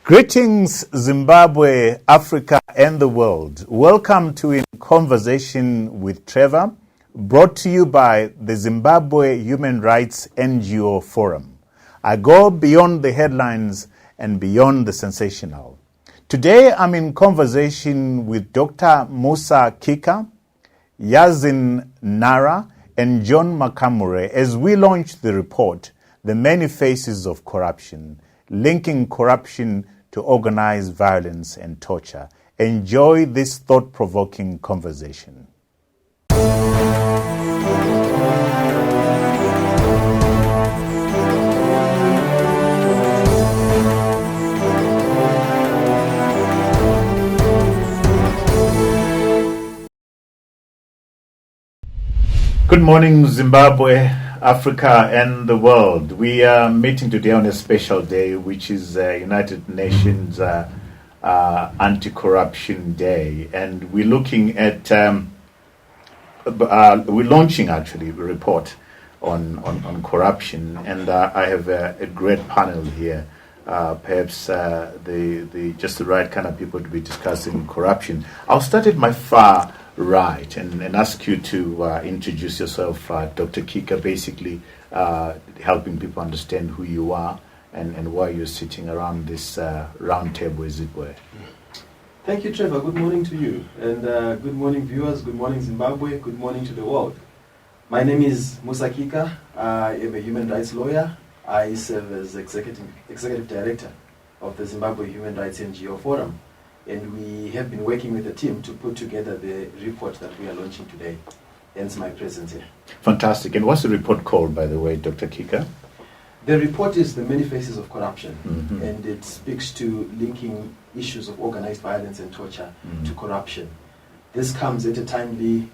Greetings, Zimbabwe, Africa, and the world. Welcome to In Conversation with Trevor, brought to you by the Zimbabwe Human Rights NGO Forum. I go beyond the headlines and beyond the sensational. Today, I'm in conversation with Dr. Musa Kika, Yassin Nhara, and John Makumure as we launch the report, The Many Faces of Corruption, linking corruption to organized violence and torture. Enjoy this thought-provoking conversation. Good morning, Zimbabwe, Africa, and the world. We are meeting today on a special day, which is United Nations Anti-Corruption Day, and we're looking at we're launching actually a report on corruption, and I have a great panel here. Perhaps just the right kind of people to be discussing corruption. I'll start at my far right and ask you to introduce yourself, Dr. Kika, basically helping people understand who you are and why you're sitting around this round table, as it were. Thank you, Trevor. Good morning to you. And good morning, viewers. Good morning, Zimbabwe. Good morning to the world. My name is Musa Kika. I am a human rights lawyer. I serve as executive director of the Zimbabwe Human Rights NGO Forum. And we have been working with the team to put together the report that we are launching today. Hence my presence here. Fantastic. And what's the report called, by the way, Dr. Kika? The report is The Many Faces of Corruption, and it speaks to linking issues of organized violence and torture to corruption. This comes at a timely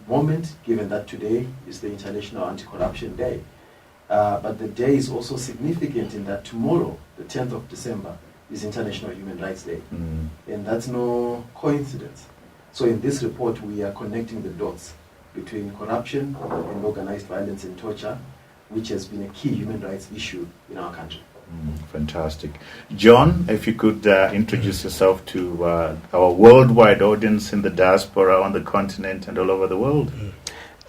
moment, given that today is the International Anti-Corruption Day. But the day is also significant in that tomorrow, the 10th of December, is International Human Rights Day. And that's no coincidence. So in this report, we are connecting the dots between corruption and organized violence and torture, which has been a key human rights issue in our country. Fantastic. John, if you could introduce yourself to our worldwide audience in the diaspora, on the continent, and all over the world.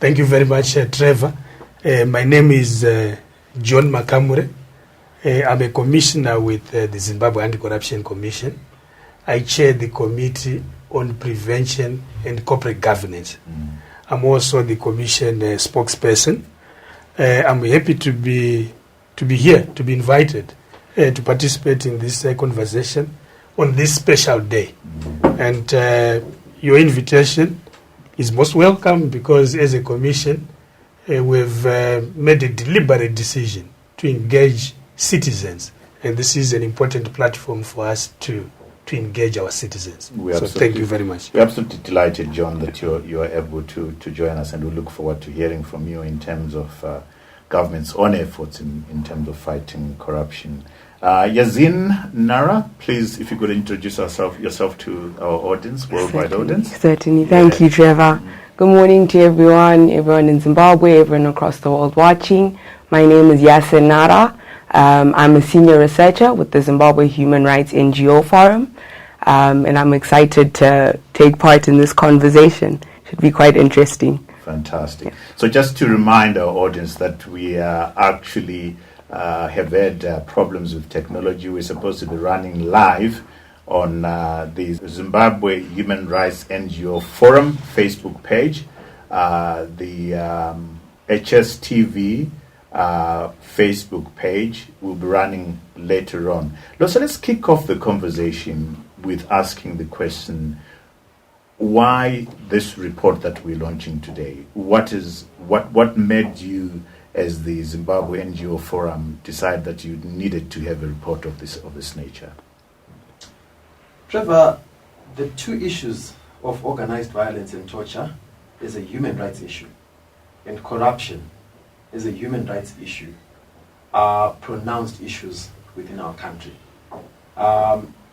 Thank you very much, Trevor. My name is John Makumure. I'm a commissioner with the Zimbabwe Anti-Corruption Commission. I chair the Committee on Prevention and Corporate Governance. I'm also the Commission spokesperson. I'm happy to be here, to be invited to participate in this conversation on this special day. And your invitation is most welcome because as a commission, we've made a deliberate decision to engage citizens, and this is an important platform for us to engage our citizens. So thank you very much. We're absolutely delighted, John, that you're able to join us, and we look forward to hearing from you in terms of government's own efforts in terms of fighting corruption. Yassin Nhara, please, if you could introduce yourself to our audience, worldwide audience. Certainly. Thank you, Trevor. Good morning to everyone in Zimbabwe, everyone across the world watching. My name is Yassin Nhara. I'm a senior researcher with the Zimbabwe Human Rights NGO Forum, and I'm excited to take part in this conversation. Should be quite interesting. Fantastic. So just to remind our audience that we actually have had problems with technology. We're supposed to be running live on the Zimbabwe Human Rights NGO Forum Facebook page, the HSTV Facebook page will be running later on. So let's kick off the conversation with asking the question, why this report that we're launching today? What made you, as the Zimbabwe NGO Forum, decide that you needed to have a report of this nature? Trevor, the two issues of organized violence and torture is a human rights issue, and corruption is a human rights issue, are pronounced issues within our country.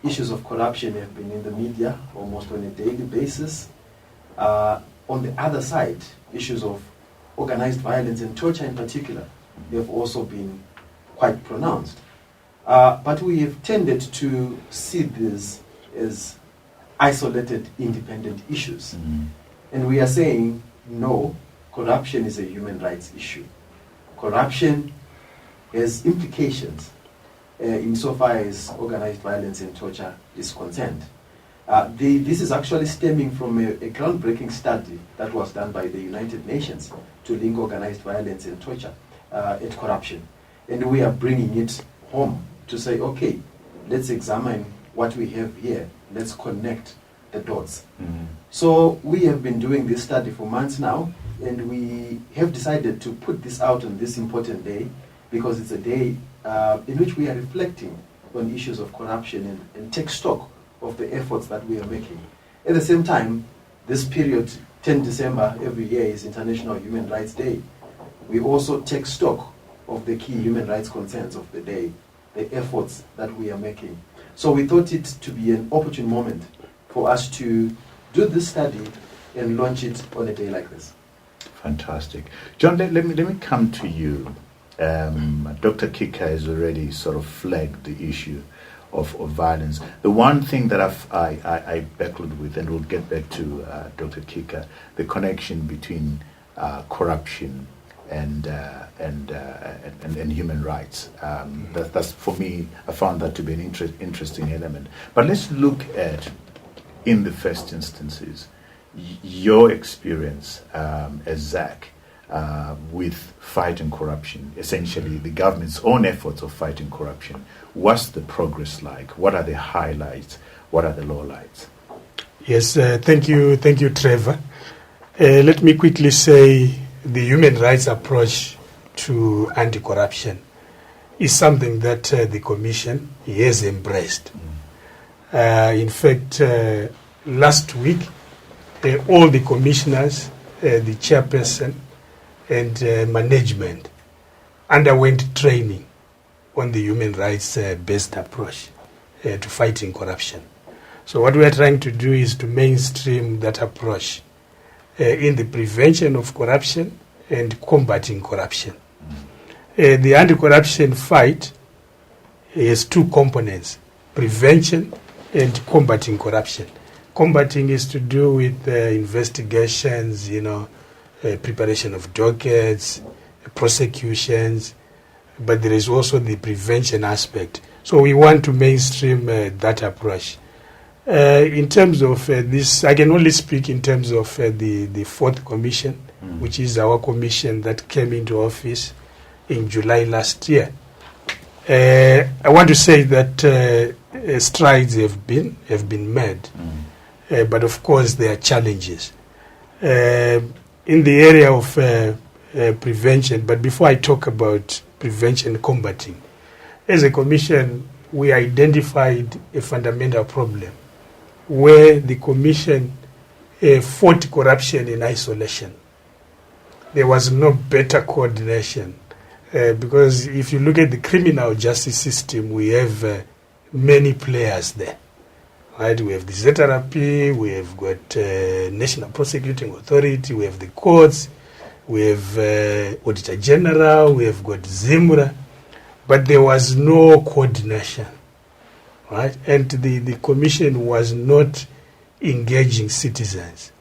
Issues of corruption have been in the media almost on a daily basis. On the other side, issues of organized violence and torture in particular have also been quite pronounced. But we have tended to see this as isolated, independent issues. And we are saying, no, corruption is a human rights issue. Corruption has implications insofar as organized violence and torture is concerned. This is actually stemming from a groundbreaking study that was done by the United Nations to link organized violence and torture and corruption. And we are bringing it home to say, okay, let's examine what we have here. Let's connect the dots. So we have been doing this study for months now, and we have decided to put this out on this important day because it's a day in which we are reflecting on issues of corruption and take stock of the efforts that we are making. At the same time, this period, 10 December every year, is International Human Rights Day. We also take stock of the key human rights concerns of the day, the efforts that we are making. So we thought it to be an opportune moment for us to do this study and launch it on a day like this. Fantastic. John, let me come to you. Dr. Kika has already sort of flagged the issue of violence. The one thing that I backled with, and we'll get back to Dr. Kika, the connection between corruption and human rights. That's for me, I found that to be an interesting element. But let's look at, in the first instances, your experience as ZACC with fighting corruption, essentially the government's own efforts of fighting corruption. What's the progress like? What are the highlights? What are the lowlights? Yes, thank you, Trevor. Let me quickly say the human rights approach to anti-corruption is something that the Commission has embraced. In fact, last week, all the commissioners, the chairperson, and management underwent training on the human rights-based approach to fighting corruption. So what we are trying to do is to mainstream that approach in the prevention of corruption and combating corruption. The anti-corruption fight has two components: prevention and combating corruption. Combating is to do with investigations, preparation of dockets, prosecutions, but there is also the prevention aspect. So we want to mainstream that approach. In terms of this, I can only speak in terms of the fourth commission, which is our commission that came into office in July last year. I want to say that strides have been made, but of course there are challenges in the area of prevention. But before I talk about prevention and combating, as a commission, we identified a fundamental problem where the commission fought corruption in isolation. There was no better coordination because if you look at the criminal justice system, we have many players there. Right? We have the ZACC, we have got National Prosecuting Authority, we have the courts, we have Auditor General, we have got ZIMRA, but there was no coordination. Right? And the commission was not engaging citizens.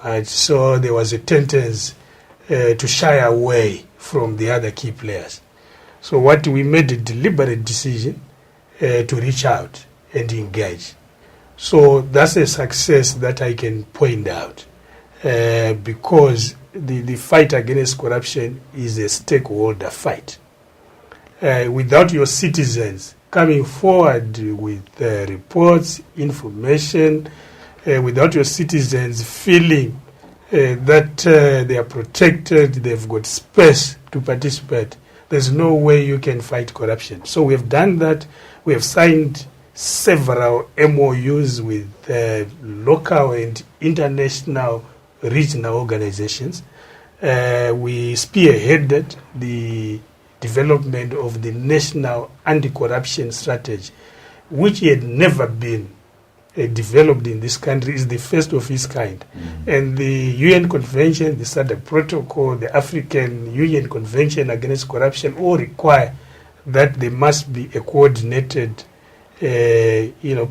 Right? So there was a tendency to shy away from the other key players. So what we made a deliberate decision to reach out and engage. So that's a success that I can point out because the fight against corruption is a stakeholder fight. Without your citizens coming forward with reports, information, without your citizens feeling that they are protected, they've got space to participate, there's no way you can fight corruption. So we have done that. We have signed several MOUs with local and international regional organizations. We spearheaded the development of the National Anti-Corruption Strategy, which had never been developed in this country. Is the first of its kind. And the UN Convention, the SADC Protocol, the African Union Convention Against Corruption all require that there must be a coordinated,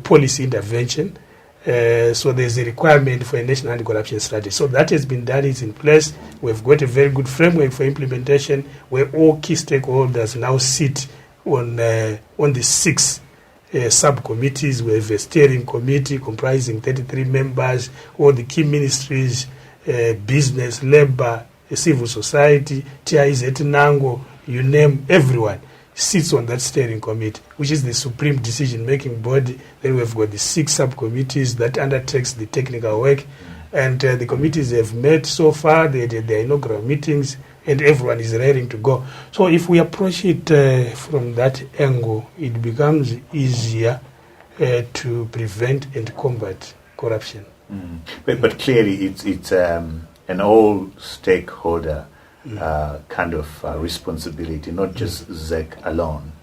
policy intervention. So there's a requirement for a national anti-corruption strategy. So that has been done, it's in place. We've got a very good framework for implementation where all key stakeholders now sit on the 6 subcommittees. We have a steering committee comprising 33 members, all the key ministries, business, labor, civil society, TIZ, Nango, you name everyone sits on that steering committee, which is the supreme decision-making body. Then we've got the 6 subcommittees that undertakes the technical work, and the committees have met so far. They did their inaugural meetings, and everyone is raring to go. So if we approach it from that angle, it becomes easier to prevent and combat corruption. But clearly, it's an all-stakeholder kind of responsibility, not just ZACC alone.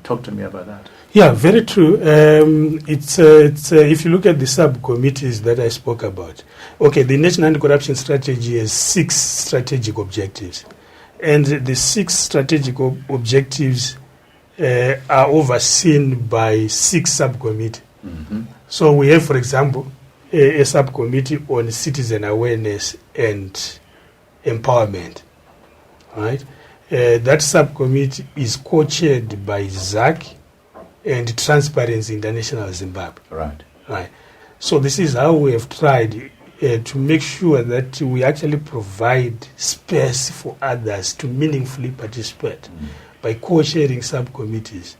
Talk to me about that. Yeah, very true. It's if you look at the subcommittees that I spoke about, okay, the National Anti-Corruption Strategy has 6 strategic objectives, and the 6 strategic objectives are overseen by 6 subcommittees. So we have, for example, a subcommittee on citizen awareness and empowerment. Right, that subcommittee is co-chaired by ZACC and Transparency International Zimbabwe. Right. So this is how we have tried to make sure that we actually provide space for others to meaningfully participate by co-chairing subcommittees.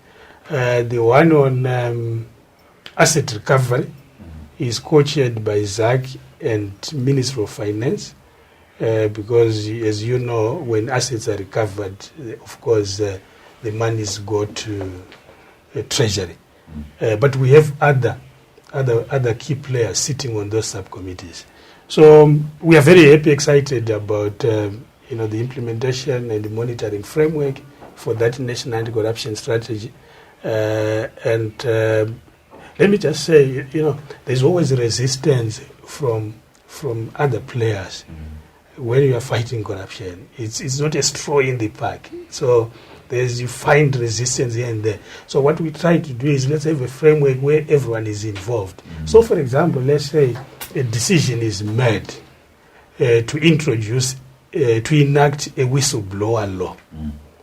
The one on asset recovery is co-chaired by ZACC and Ministry of Finance. Because, as you know, when assets are recovered, of course, the monies go to Treasury. But we have other key players sitting on those subcommittees. So we are very happy, excited about the implementation and the monitoring framework for that national anti-corruption strategy. And let me just say, there's always resistance from other players. When you are fighting corruption, it's not a straw in the pack. So you find resistance here and there. So what we try to do is let's have a framework where everyone is involved. So, for example, let's say a decision is made to enact a whistleblower law,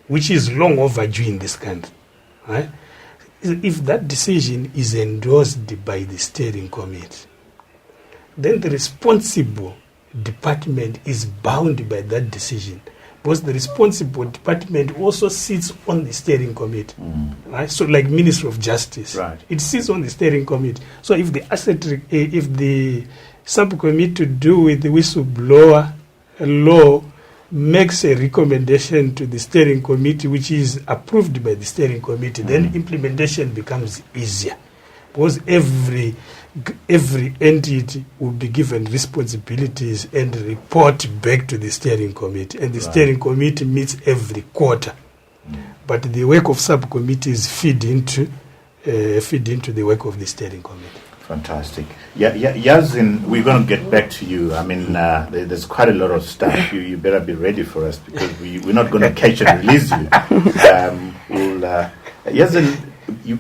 which is long overdue in this country. Right? If that decision is endorsed by the steering committee, then the responsible department is bound by that decision, because the responsible department also sits on the steering committee, right? So, like Ministry of Justice, right, it sits on the steering committee. So, if the subcommittee to do with the whistleblower law makes a recommendation to the steering committee, which is approved by the steering committee, then implementation becomes easier, because every entity will be given responsibilities and report back to the steering committee, and the steering committee meets every quarter. But the work of subcommittees feed into the work of the steering committee. Fantastic. Yassin, we're going to get back to you. I mean, there's quite a lot of stuff. You better be ready for us, because we're not going to catch and release you. Yassin,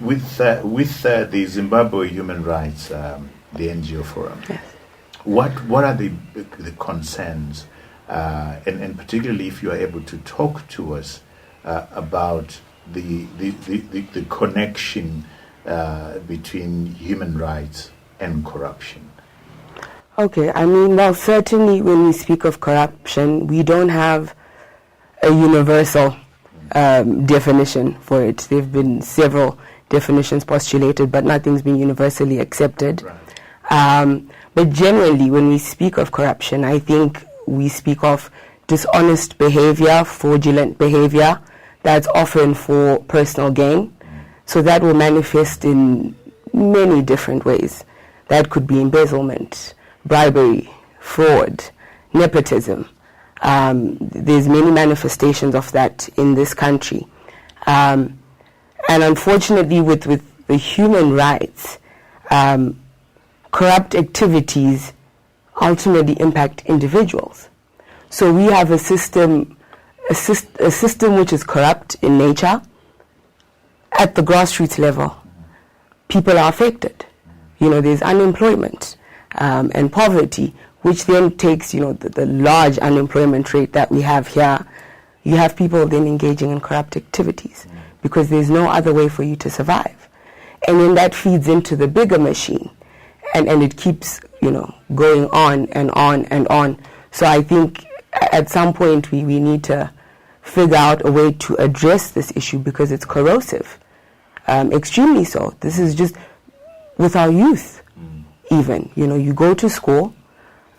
with the Zimbabwe Human Rights, the NGO Forum, yes, what are the concerns, and particularly if you are able to talk to us about the connection between human rights and corruption? Okay, I mean, well, certainly when we speak of corruption, we don't have a universal definition for it. There have been several definitions postulated, but nothing's been universally accepted. Right. But generally, when we speak of corruption, I think we speak of dishonest behavior, fraudulent behavior that's often for personal gain. So that will manifest in many different ways. That could be embezzlement, bribery, fraud, nepotism. There's many manifestations of that in this country. And unfortunately, with the human rights, corrupt activities ultimately impact individuals. So we have a system which is corrupt in nature, at the grassroots level, people are affected. There's unemployment and poverty, which then takes, the large unemployment rate that we have here. You have people then engaging in corrupt activities because there's no other way for you to survive. And then that feeds into the bigger machine, and it keeps, going on and on and on. So I think at some point we need to figure out a way to address this issue because it's corrosive, extremely so. This is just with our youth, even. You go to school,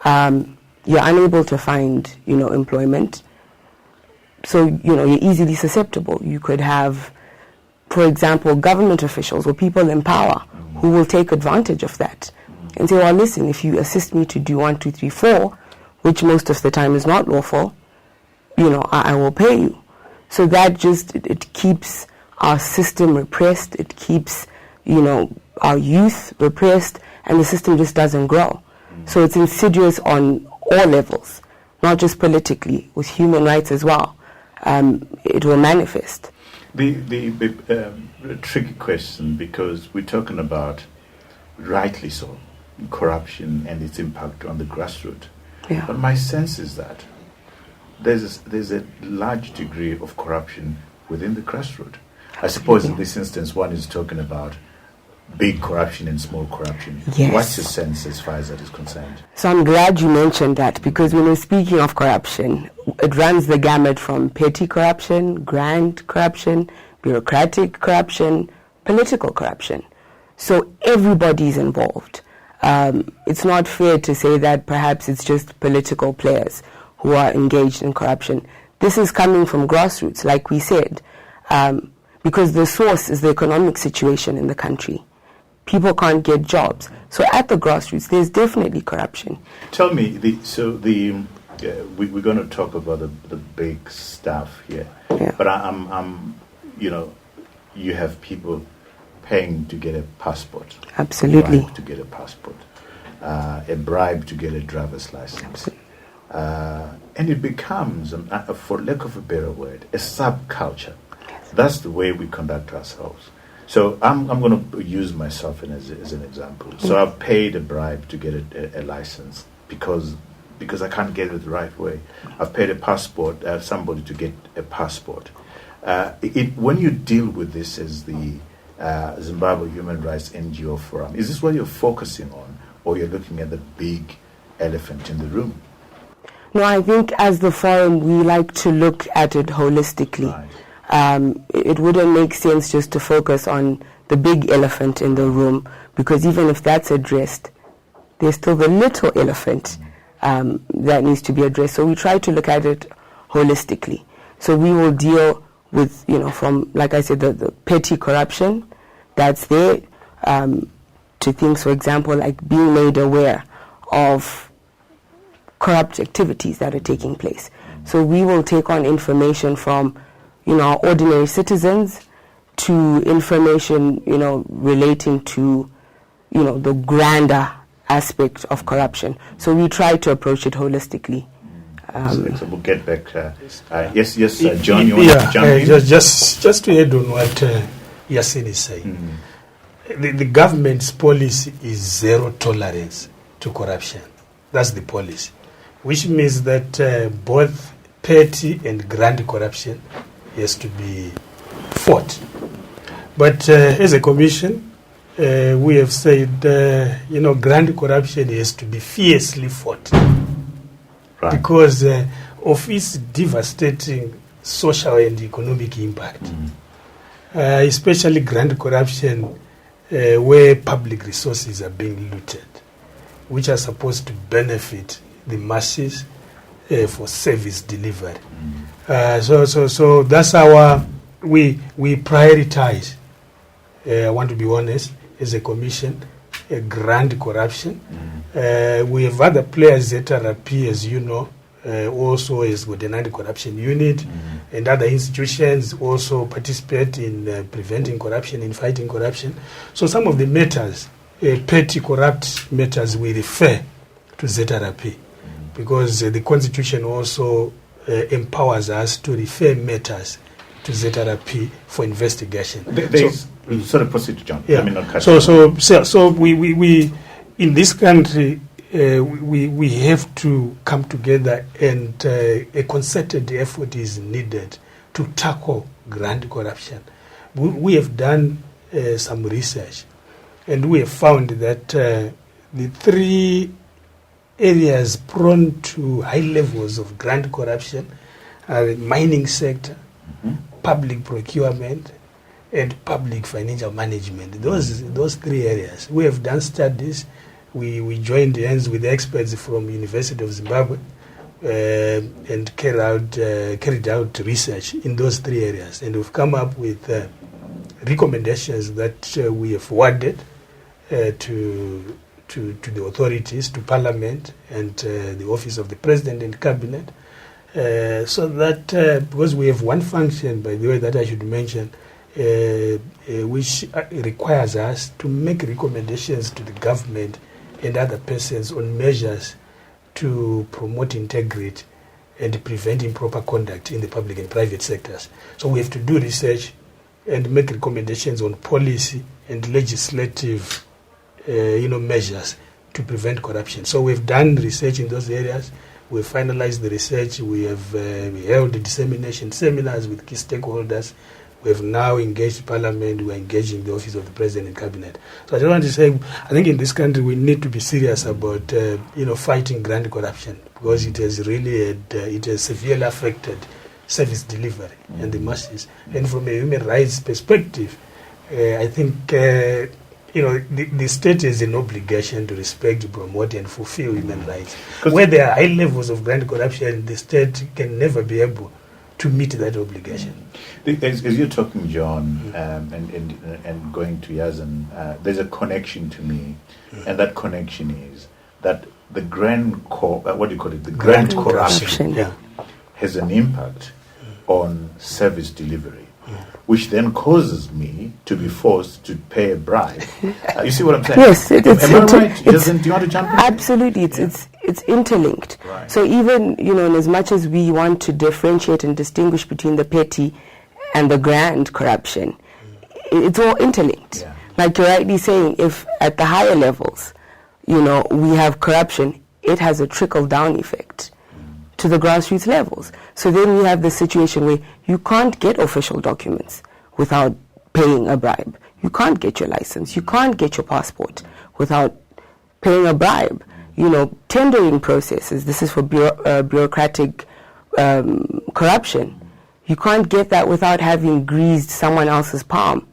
you're unable to find, employment. So, you're easily susceptible. You could have, for example, government officials or people in power who will take advantage of that and say, well, listen, if you assist me to do 1, 2, 3, 4, which most of the time is not lawful, I will pay you. So that just, it keeps our system repressed. It keeps, our youth repressed, and the system just doesn't grow. So it's insidious on all levels, not just politically, with human rights as well. It will manifest. The tricky question, because we're talking about, rightly so, corruption and its impact on the grassroots. Yeah. But my sense is that there's a large degree of corruption within the grassroots. I suppose in this instance one is talking about big corruption and small corruption. Yes. What's your sense as far as that is concerned? So I'm glad you mentioned that, because when we're speaking of corruption, it runs the gamut from petty corruption, grand corruption, bureaucratic corruption, political corruption. So everybody's involved. It's not fair to say that perhaps it's just political players who are engaged in corruption. This is coming from grassroots, like we said, because the source is the economic situation in the country. People can't get jobs. So at the grassroots, there's definitely corruption. Tell me, we're going to talk about the big stuff here. Yeah. But I'm you have people paying to get a passport. Absolutely. A bribe to get a passport. A bribe to get a driver's license. And it becomes, for lack of a better word, a subculture. Yes. That's the way we conduct ourselves. So I'm going to use myself as an example. So I've paid a bribe to get a license because I can't get it the right way. I've paid a passport, somebody to get a passport. When you deal with this as the Zimbabwe Human Rights NGO Forum, is this what you're focusing on, or you're looking at the big elephant in the room? No, I think as the forum, we like to look at it holistically. Right. It wouldn't make sense just to focus on the big elephant in the room, because even if that's addressed, there's still the little elephant that needs to be addressed. So we try to look at it holistically. So we will deal with, from, like I said, the petty corruption that's there, to things, for example, like being made aware of corrupt activities that are taking place. So we will take on information from, our ordinary citizens to information, relating to, the grander aspect of corruption. So we try to approach it holistically. So we'll get back. Yes, John, you want to jump in? Just to add on what Yassin is saying. The government's policy is zero tolerance to corruption. That's the policy, which means that both petty and grand corruption has to be fought. But as a commission, we have said, grand corruption has to be fiercely fought. Right. Because of its devastating social and economic impact. Especially grand corruption where public resources are being looted, which are supposed to benefit the masses for service delivery. So that's our, we prioritize, I want to be honest, as a commission, grand corruption. We have other players, ZACC, as you know, also is with an anti-corruption unit, and other institutions also participate in preventing corruption, in fighting corruption. So some of the matters, petty corrupt matters, we refer to ZACC, because the Constitution also empowers us to refer matters to ZRP for investigation. Sorry, proceed, John. Yeah. I mean, not cut So we in this country we have to come together, and a concerted effort is needed to tackle grand corruption. We have done some research, and we have found that the three areas prone to high levels of grand corruption are the mining sector, public procurement, and public financial management. Those three areas. We have done studies. We joined hands with experts from University of Zimbabwe and carried out research in those three areas, and we've come up with recommendations that we have forwarded to the authorities, to Parliament, and the Office of the President and Cabinet, so that because we have one function, by the way, that I should mention, which requires us to make recommendations to the government and other persons on measures to promote integrity and prevent improper conduct in the public and private sectors. So we have to do research and make recommendations on policy and legislative measures to prevent corruption. So we've done research in those areas. We've finalized the research. We have held dissemination seminars with key stakeholders. We have now engaged Parliament. We are engaging the Office of the President and Cabinet. So I just want to say, I think in this country we need to be serious about fighting grand corruption, because it has really it has severely affected service delivery and the masses. And from a human rights perspective, I think the state has an obligation to respect, promote, and fulfill human rights. Where there are high levels of grand corruption, the state can never be able to meet that obligation. As you're talking, John, and going to Yassin, there's a connection to me, and that connection is that the grand corruption has an impact on service delivery, which then causes me to be forced to pay a bribe. You see what I'm saying? Yes, Am I right? Do you want to jump in? Absolutely, it's interlinked. Right. So even in as much as we want to differentiate and distinguish between the petty and the grand corruption, it's all interlinked. Yeah. Like you're rightly saying, if at the higher levels, we have corruption, it has a trickle-down effect to the grassroots levels. So then we have the situation where you can't get official documents without paying a bribe. You can't get your license. You can't get your passport without paying a bribe. Tendering processes, this is for bureaucratic corruption. You can't get that without having greased someone else's palm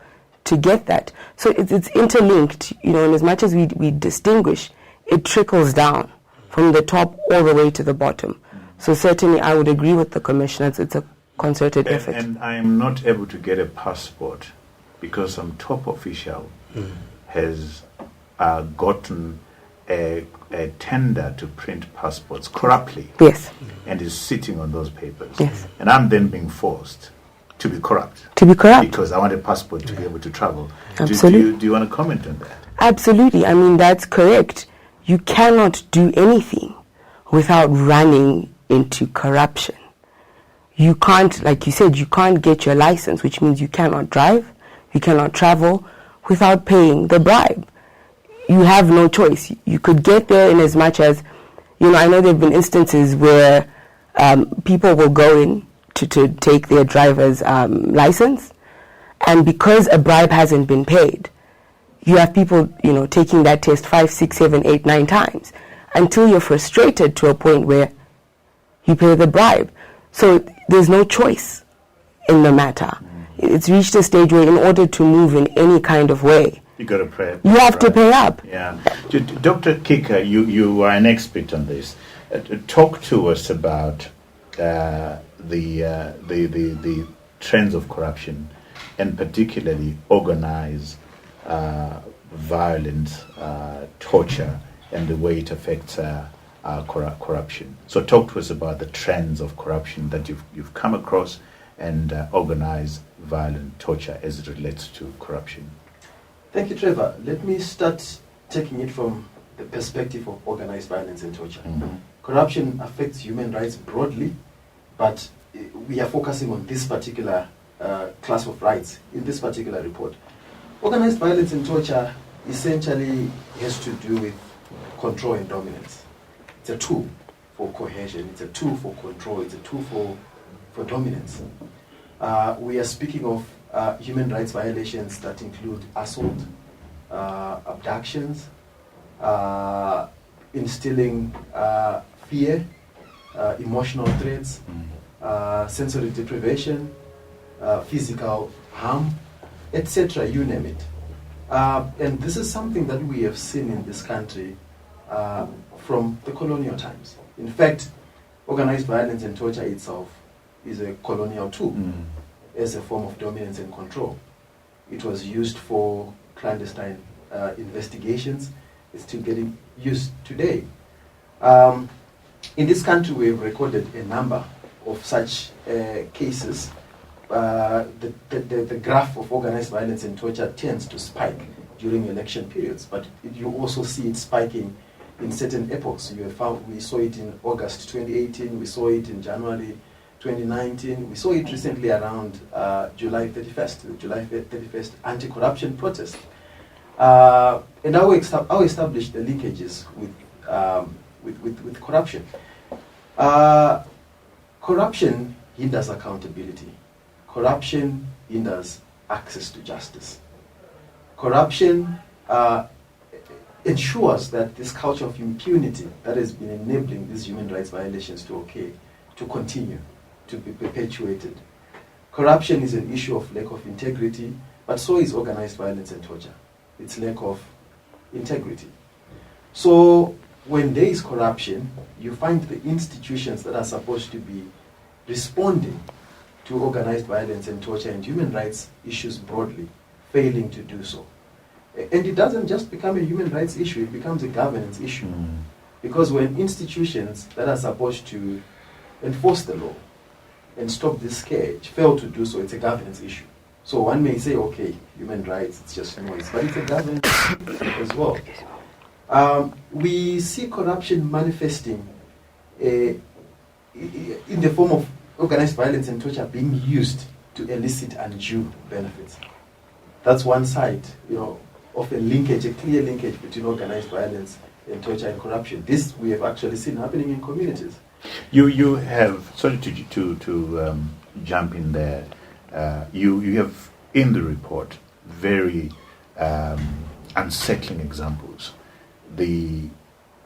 to get that. So it's interlinked, and as much as we distinguish, it trickles down from the top all the way to the bottom. So certainly I would agree with the Commissioner. It's a concerted effort. And I am not able to get a passport because some top official has gotten a tender to print passports corruptly. Yes. And is sitting on those papers. Yes. And I'm then being forced to be corrupt. Because I want a passport to be able to travel. Absolutely. Do you want to comment on that? Absolutely. I mean, that's correct. You cannot do anything without running into corruption. You can't, like you said, you can't get your license, which means you cannot drive, you cannot travel without paying the bribe. You have no choice. You could get there in as much as, I know there have been instances where people will go in to take their driver's license, and because a bribe hasn't been paid, you have people, taking that test 5, 6, 7, 8, 9 times until you're frustrated to a point where you pay the bribe. So there's no choice in the matter. It's reached a stage where in order to move in any kind of way, you got to pay. You have to pay up. Yeah. Dr. Kika, you are an expert on this. Talk to us about the trends of corruption, and particularly organized violence, torture, and the way it affects corruption. So talk to us about the trends of corruption that you've come across, and organized violent torture as it relates to corruption. Thank you, Trevor. Let me start taking it from the perspective of organized violence and torture. Corruption affects human rights broadly, but we are focusing on this particular class of rights in this particular report. Organized violence and torture essentially has to do with control and dominance. It's a tool for cohesion, it's a tool for control, it's a tool for dominance. We are speaking of human rights violations that include assault, abductions, instilling fear, emotional threats, sensory deprivation, physical harm, etc., you name it. And this is something that we have seen in this country from the colonial times. In fact, organized violence and torture itself is a colonial tool as a form of dominance and control. It was used for clandestine investigations. It's still getting used today. In this country, we have recorded a number of such cases. The graph of organized violence and torture tends to spike during election periods, but you also see it spiking in certain epochs. We saw it in August 2018, we saw it in January 2019, we saw it recently around July 31st, the July 31st anti-corruption protest. And I'll establish the linkages with corruption. Corruption hinders accountability. Corruption hinders access to justice. Corruption ensures that this culture of impunity that has been enabling these human rights violations to continue, to be perpetuated. Corruption is an issue of lack of integrity, but so is organized violence and torture. It's lack of integrity. So when there is corruption, you find the institutions that are supposed to be responding to organized violence and torture and human rights issues broadly, failing to do so. And it doesn't just become a human rights issue, it becomes a governance issue. Because when institutions that are supposed to enforce the law and stop this scourge fail to do so, it's a governance issue. So one may say, okay, human rights, it's just noise, but it's a governance issue as well. We see corruption manifesting in the form of organized violence and torture being used to elicit undue benefits. That's one side, of a linkage, a clear linkage between organized violence and torture and corruption. This we have actually seen happening in communities. You have, sorry to jump in there, you have in the report very unsettling examples.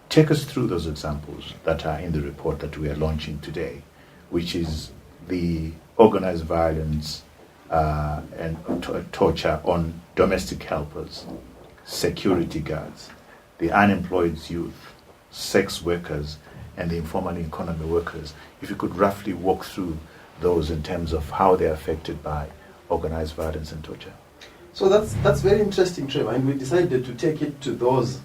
Take us through those examples that are in the report that we are launching today, which is the organized violence and torture on domestic helpers, security guards, the unemployed youth, sex workers, and the informal economy workers. If you could roughly walk through those in terms of how they're affected by organized violence and torture. So that's very interesting, Trevor, and we decided to take it to those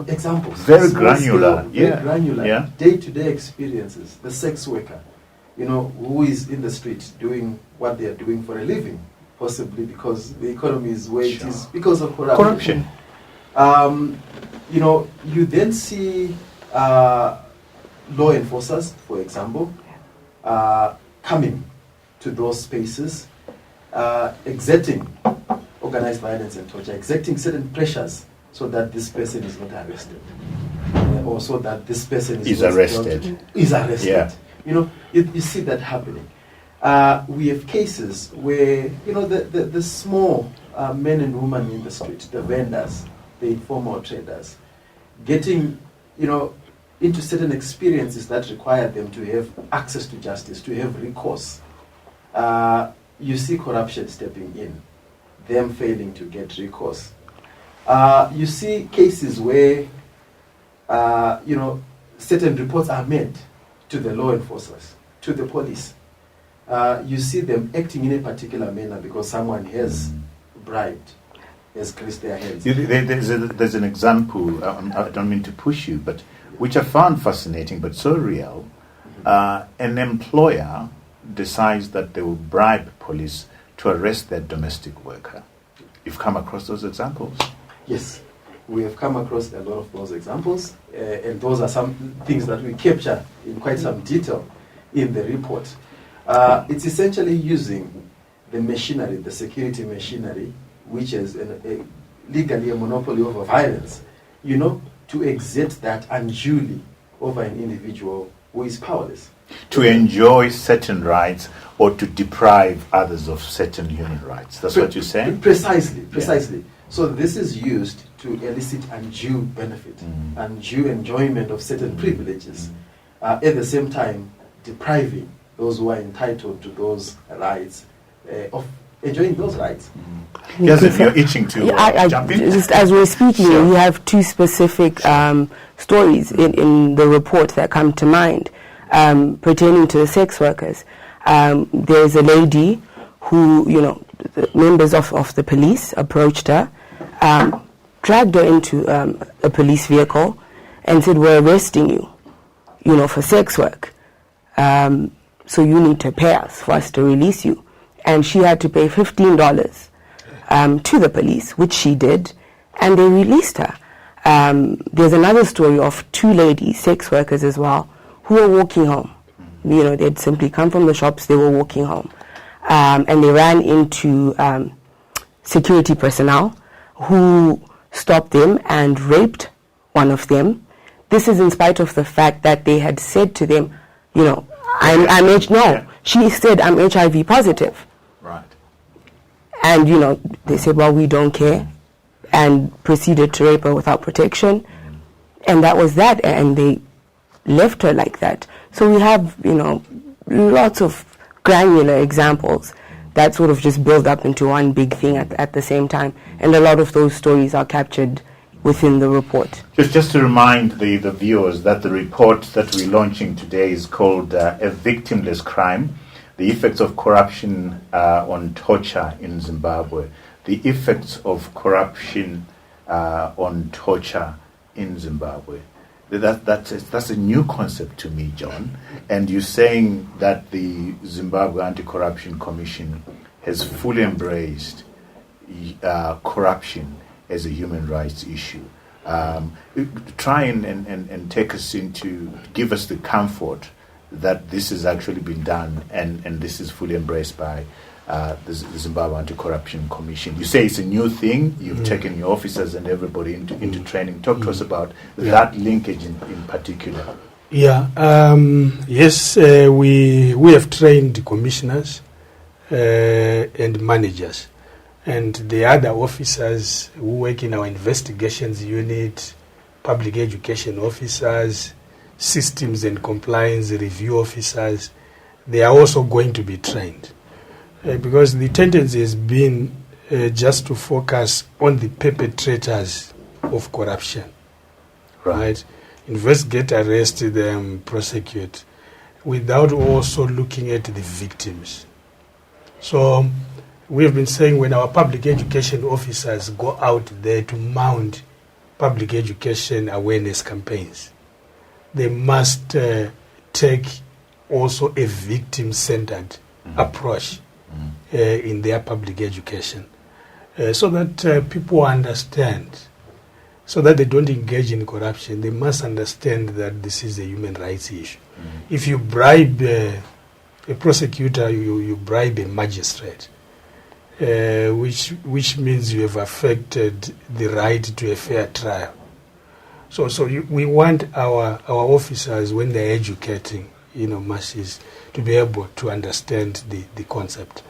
examples. Very granular, very granular, day-to-day experiences. The sex worker, who is in the street doing what they are doing for a living, possibly because the economy is where it is because of corruption. You then see law enforcers, for example, coming to those spaces, exerting organized violence and torture, exerting certain pressures so that this person is not arrested, or so that this person is arrested. Yeah. You see that happening. We have cases where the small men and women in the street, the vendors, the informal traders, getting into certain experiences that require them to have access to justice, to have recourse. You see corruption stepping in, them failing to get recourse. You see cases where certain reports are made to the law enforcers, to the police. You see them acting in a particular manner because someone has bribed, has greased their hands. There's an example, I don't mean to push you, but which I found fascinating but so real. An employer decides that they will bribe police to arrest their domestic worker. You've come across those examples? Yes, we have come across a lot of those examples, and those are some things that we capture in quite some detail in the report. It's essentially using the machinery, the security machinery, which is legally a monopoly over violence, to exert that unduly over an individual who is powerless. To enjoy certain rights or to deprive others of certain human rights. That's what you're saying? Precisely. Yeah. So this is used to elicit undue benefit, undue enjoyment of certain privileges, at the same time depriving those who are entitled to those rights of enjoying those rights. Yes, you're itching to jump in. Just as we're speaking, we have two specific stories in the report that come to mind pertaining to the sex workers. There's a lady who, the members of the police approached her, dragged her into a police vehicle and said, "We're arresting you, for sex work. So you need to pay us for us to release you." And she had to pay $15 to the police, which she did, and they released her. There's another story of two ladies, sex workers as well, who were walking home. They'd simply come from the shops, they were walking home. And they ran into security personnel who stopped them and raped one of them. This is in spite of the fact that they had said to them, she said, "I'm HIV positive." Right. And, they said, "Well, we don't care," and proceeded to rape her without protection. And that was that, and they left her like that. So we have, lots of granular examples that sort of just build up into one big thing at the same time. And a lot of those stories are captured within the report. Just to remind the viewers that the report that we're launching today is called A Victimless Crime, the effects of corruption on torture in Zimbabwe. The effects of corruption on torture in Zimbabwe. That's a new concept to me, John. And you're saying that the Zimbabwe Anti-Corruption Commission has fully embraced corruption as a human rights issue. Try and take us give us the comfort that this has actually been done and this is fully embraced by the Zimbabwe Anti-Corruption Commission. You say it's a new thing. You've taken your officers and everybody into training. Talk to us about that linkage in particular. Yeah. Yes, we have trained commissioners and managers, and the other officers who work in our investigations unit, public education officers, systems and compliance review officers. They are also going to be trained. Because the tendency has been just to focus on the perpetrators of corruption, right? Investigate, arrest them, prosecute, without also looking at the victims. So we have been saying when our public education officers go out there to mount public education awareness campaigns, they must take also a victim-centered approach in their public education, so that people understand, so that they don't engage in corruption. They must understand that this is a human rights issue. If you bribe a prosecutor, you bribe a magistrate, which means you have affected the right to a fair trial. So we want our officers, when they're educating masses, to be able to understand the concept.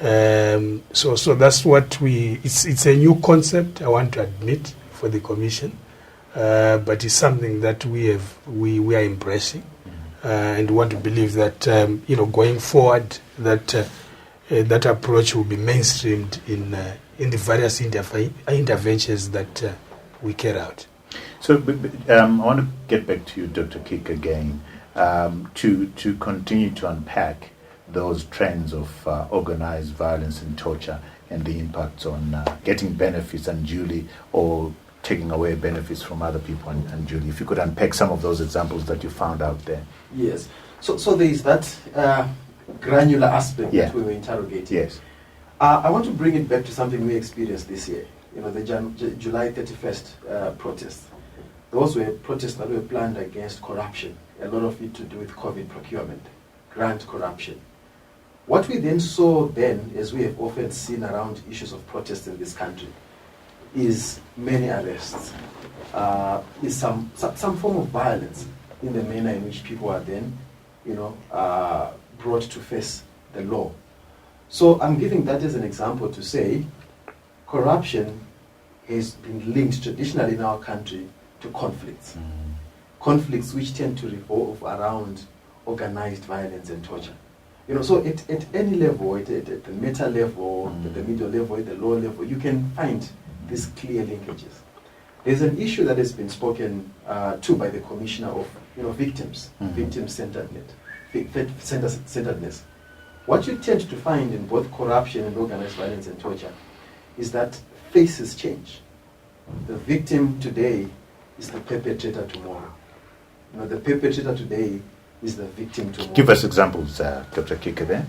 So that's what it's a new concept, I want to admit, for the commission, but it's something that we are embracing, and want to believe that going forward that approach will be mainstreamed in the various interventions that we carry out. So I want to get back to you, Dr. Kika, again, to continue to unpack those trends of organized violence and torture and the impacts on getting benefits unduly or taking away benefits from other people unduly. If you could unpack some of those examples that you found out there. Yes. So there is that granular aspect that we were interrogating. Yes. I want to bring it back to something we experienced this year. The July 31st protests. Those were protests that were planned against corruption. A lot of it to do with COVID procurement, grant corruption. What we then saw then, as we have often seen around issues of protest in this country, is many arrests, is some form of violence in the manner in which people are then, brought to face the law. So I'm giving that as an example to say corruption has been linked traditionally in our country to conflicts. Conflicts which tend to revolve around organized violence and torture. So at any level, at the meta level, at the middle level, at the lower level, you can find these clear linkages. There's an issue that has been spoken to by the Commissioner of victims, victim-centeredness. What you tend to find in both corruption and organized violence and torture is that faces change. The victim today is the perpetrator tomorrow. The perpetrator today is the victim tomorrow. Give us examples, Dr. Kika, there.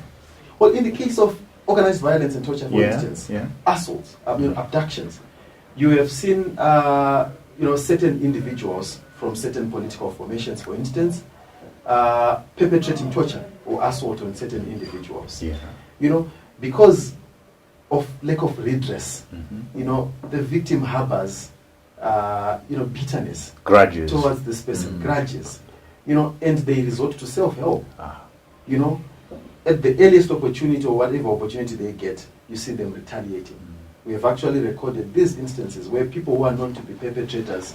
Well, in the case of organized violence and torture, for instance, assaults, abductions, you have seen, certain individuals from certain political formations, for instance, perpetrating torture or assault on certain individuals. Because of lack of redress, the victim harbors, bitterness, grudges towards this person, grudges, and they resort to self-help. At the earliest opportunity or whatever opportunity they get, you see them retaliating. We have actually recorded these instances where people who are known to be perpetrators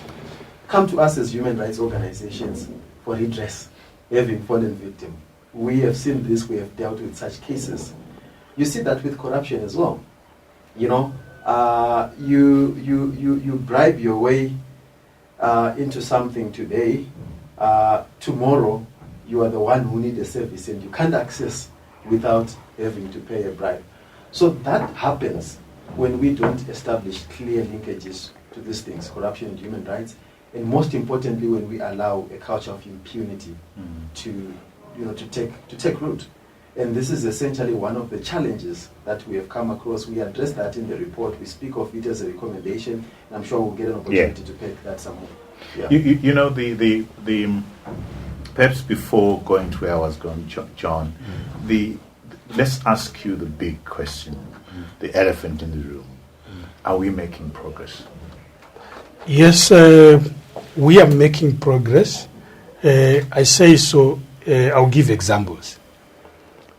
come to us as human rights organizations for redress, having fallen victim. We have seen this, we have dealt with such cases. You see that with corruption as well. You bribe your way into something today, tomorrow you are the one who needs a service and you can't access without having to pay a bribe. So that happens when we don't establish clear linkages to these things, corruption and human rights, and most importantly when we allow a culture of impunity to take root. And this is essentially one of the challenges that we have come across. We address that in the report. We speak of it as a recommendation, and I'm sure we'll get an opportunity to pick that some more. Yeah. The perhaps before going to where I was going, John, let's ask you the big question, the elephant in the room. Are we making progress? Yes, we are making progress. I say so. I'll give examples.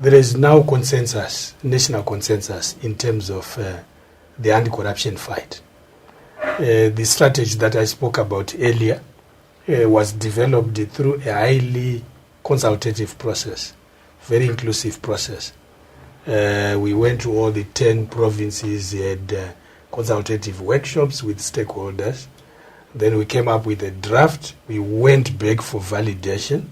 There is now consensus, national consensus, in terms of the anti-corruption fight. The strategy that I spoke about earlier was developed through a highly consultative process, very inclusive process. We went to all the 10 provinces, had consultative workshops with stakeholders. Then we came up with a draft. We went back for validation.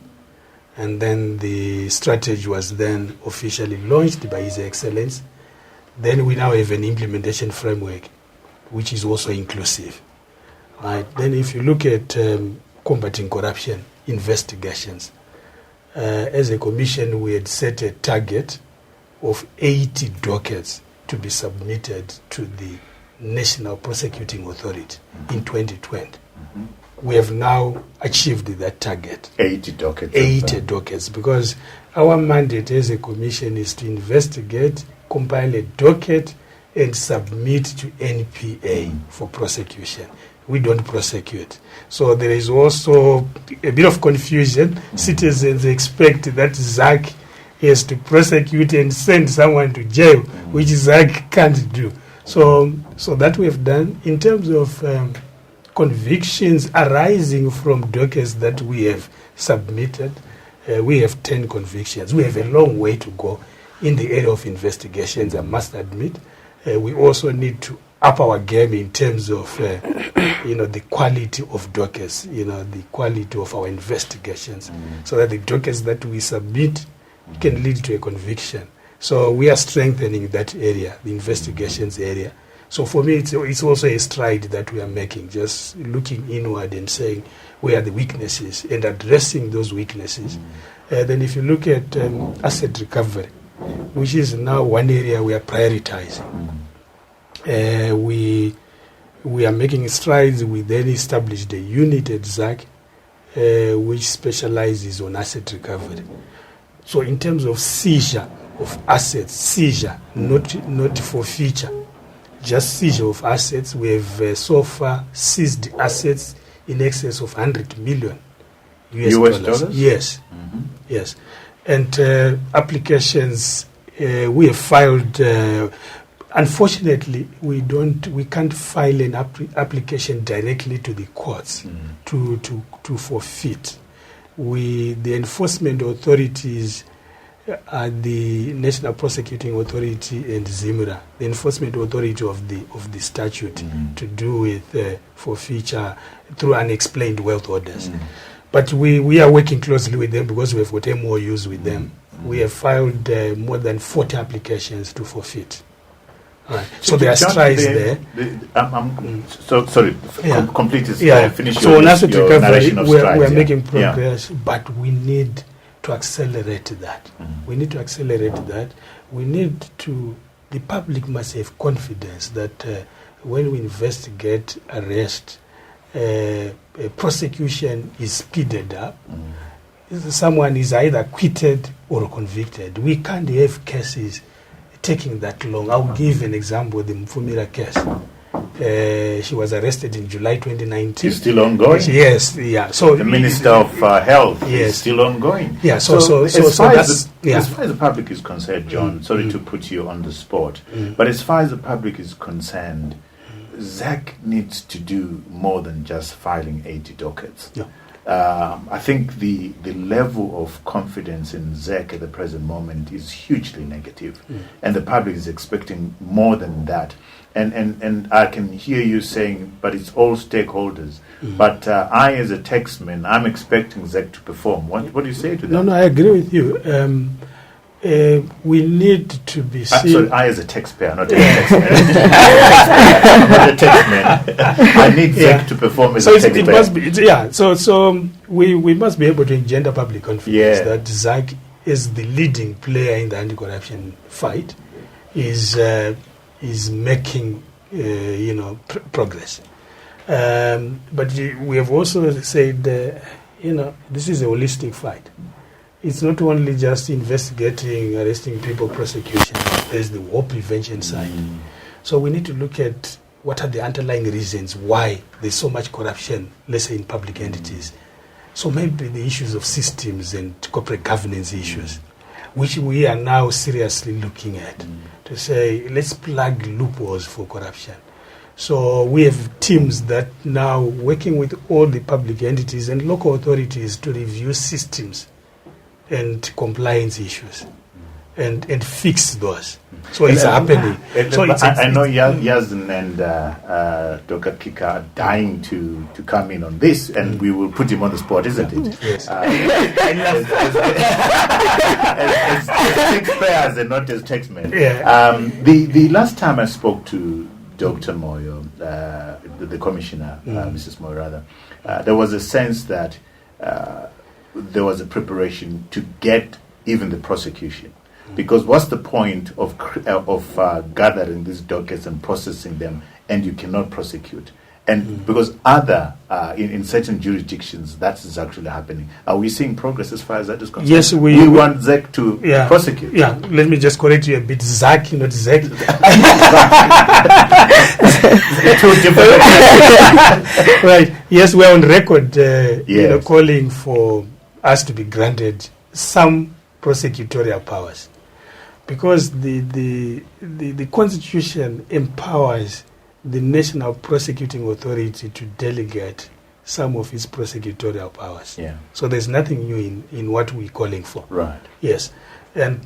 And then the strategy was then officially launched by His Excellency. Then we now have an implementation framework, which is also inclusive. Right. Then if you look at combating corruption investigations, as a commission we had set a target of 80 dockets to be submitted to the National Prosecuting Authority in 2020. We have now achieved that target. 80 dockets. 80 dockets, because our mandate as a commission is to investigate, compile a docket, and submit to NPA for prosecution. We don't prosecute. So there is also a bit of confusion. Citizens expect that ZACC has to prosecute and send someone to jail, which ZACC can't do. So that we have done. In terms of convictions arising from dockets that we have submitted, we have 10 convictions. We have a long way to go in the area of investigations, I must admit. We also need to up our game in terms of the quality of dockets, the quality of our investigations, so that the dockets that we submit can lead to a conviction. So we are strengthening that area, the investigations area. So for me, it's also a stride that we are making, just looking inward and saying where are the weaknesses and addressing those weaknesses. Then if you look at asset recovery, which is now one area we are prioritizing, we are making strides. We then established a unit at ZACC which specializes on asset recovery. So in terms of seizure, of assets, seizure, not forfeiture, just seizure of assets. We have so far seized assets in excess of 100 million US dollars. Yes, yes. And applications we have filed. Unfortunately, we can't file an application directly to the courts to forfeit. The enforcement authorities are the National Prosecuting Authority and ZIMRA, the enforcement authority of the statute to do with forfeiture through unexplained wealth orders. But we are working closely with them because we have got MOUs with them. We have filed more than 40 applications to forfeit. Right. So there are strides there. Complete this. Finish so on asset recovery, we are making progress, but we need to accelerate that. We need to accelerate that. The public must have confidence that when we investigate, arrest, prosecution is speeded up. Someone is either acquitted or convicted. We can't have cases taking that long. I'll give an example, the Mfumira case. She was arrested in July 2019. It's still ongoing? Yes, yeah. So the Minister of Health is still ongoing. Yeah, as far as the public is concerned, John, sorry to put you on the spot, but as far as the public is concerned, ZACC needs to do more than just filing 80 dockets. Yeah. I think the level of confidence in ZACC at the present moment is hugely negative, and the public is expecting more than that. And I can hear you saying, but it's all stakeholders. But I, as a taxman, I'm expecting ZACC to perform. What do you say to that? No, I agree with you. We need to be seen. Sorry, I as a taxpayer, not a taxman. Not a taxman. I need ZACC to perform as a taxpayer. It must be, So we must be able to engender public confidence that ZACC is the leading player in the anti-corruption fight, is making progress. But we have also said this is a holistic fight. It's not only just investigating, arresting people, prosecution. There's the war prevention side. So we need to look at what are the underlying reasons why there's so much corruption, let's say in public entities. So maybe the issues of systems and corporate governance issues, which we are now seriously looking at, to say, let's plug loopholes for corruption. So we have teams that now working with all the public entities and local authorities to review systems and compliance issues and fix those. So it's happening. I know Yassin and Dr. Kika are dying to come in on this, and we will put him on the spot, isn't it? Yes. As taxpayers and not as taxmen. Yeah. The last time I spoke to Dr. Moyo, the commissioner, Mrs. Moyo rather, there was a sense that there was a preparation to get even the prosecution. Because what's the point of gathering these dockets and processing them, and you cannot prosecute? And because in certain jurisdictions, that is actually happening. Are we seeing progress as far as that is concerned? Yes, we want ZACC to prosecute. Yeah, let me just correct you a bit. ZACC, not ZACC. Two different. Right. Yes, we're on record calling for us to be granted some prosecutorial powers, because the Constitution empowers the National Prosecuting Authority to delegate some of its prosecutorial powers. Yeah. So there's nothing new in what we're calling for. Right. Yes. And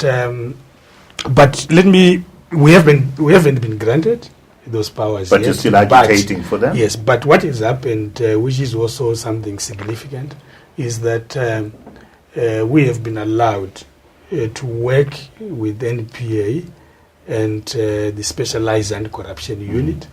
but we haven't been granted those powers. But you're still agitating for them? Yes. But what has happened, which is also something significant, is that we have been allowed to work with NPA and the Specialized Anti-Corruption Unit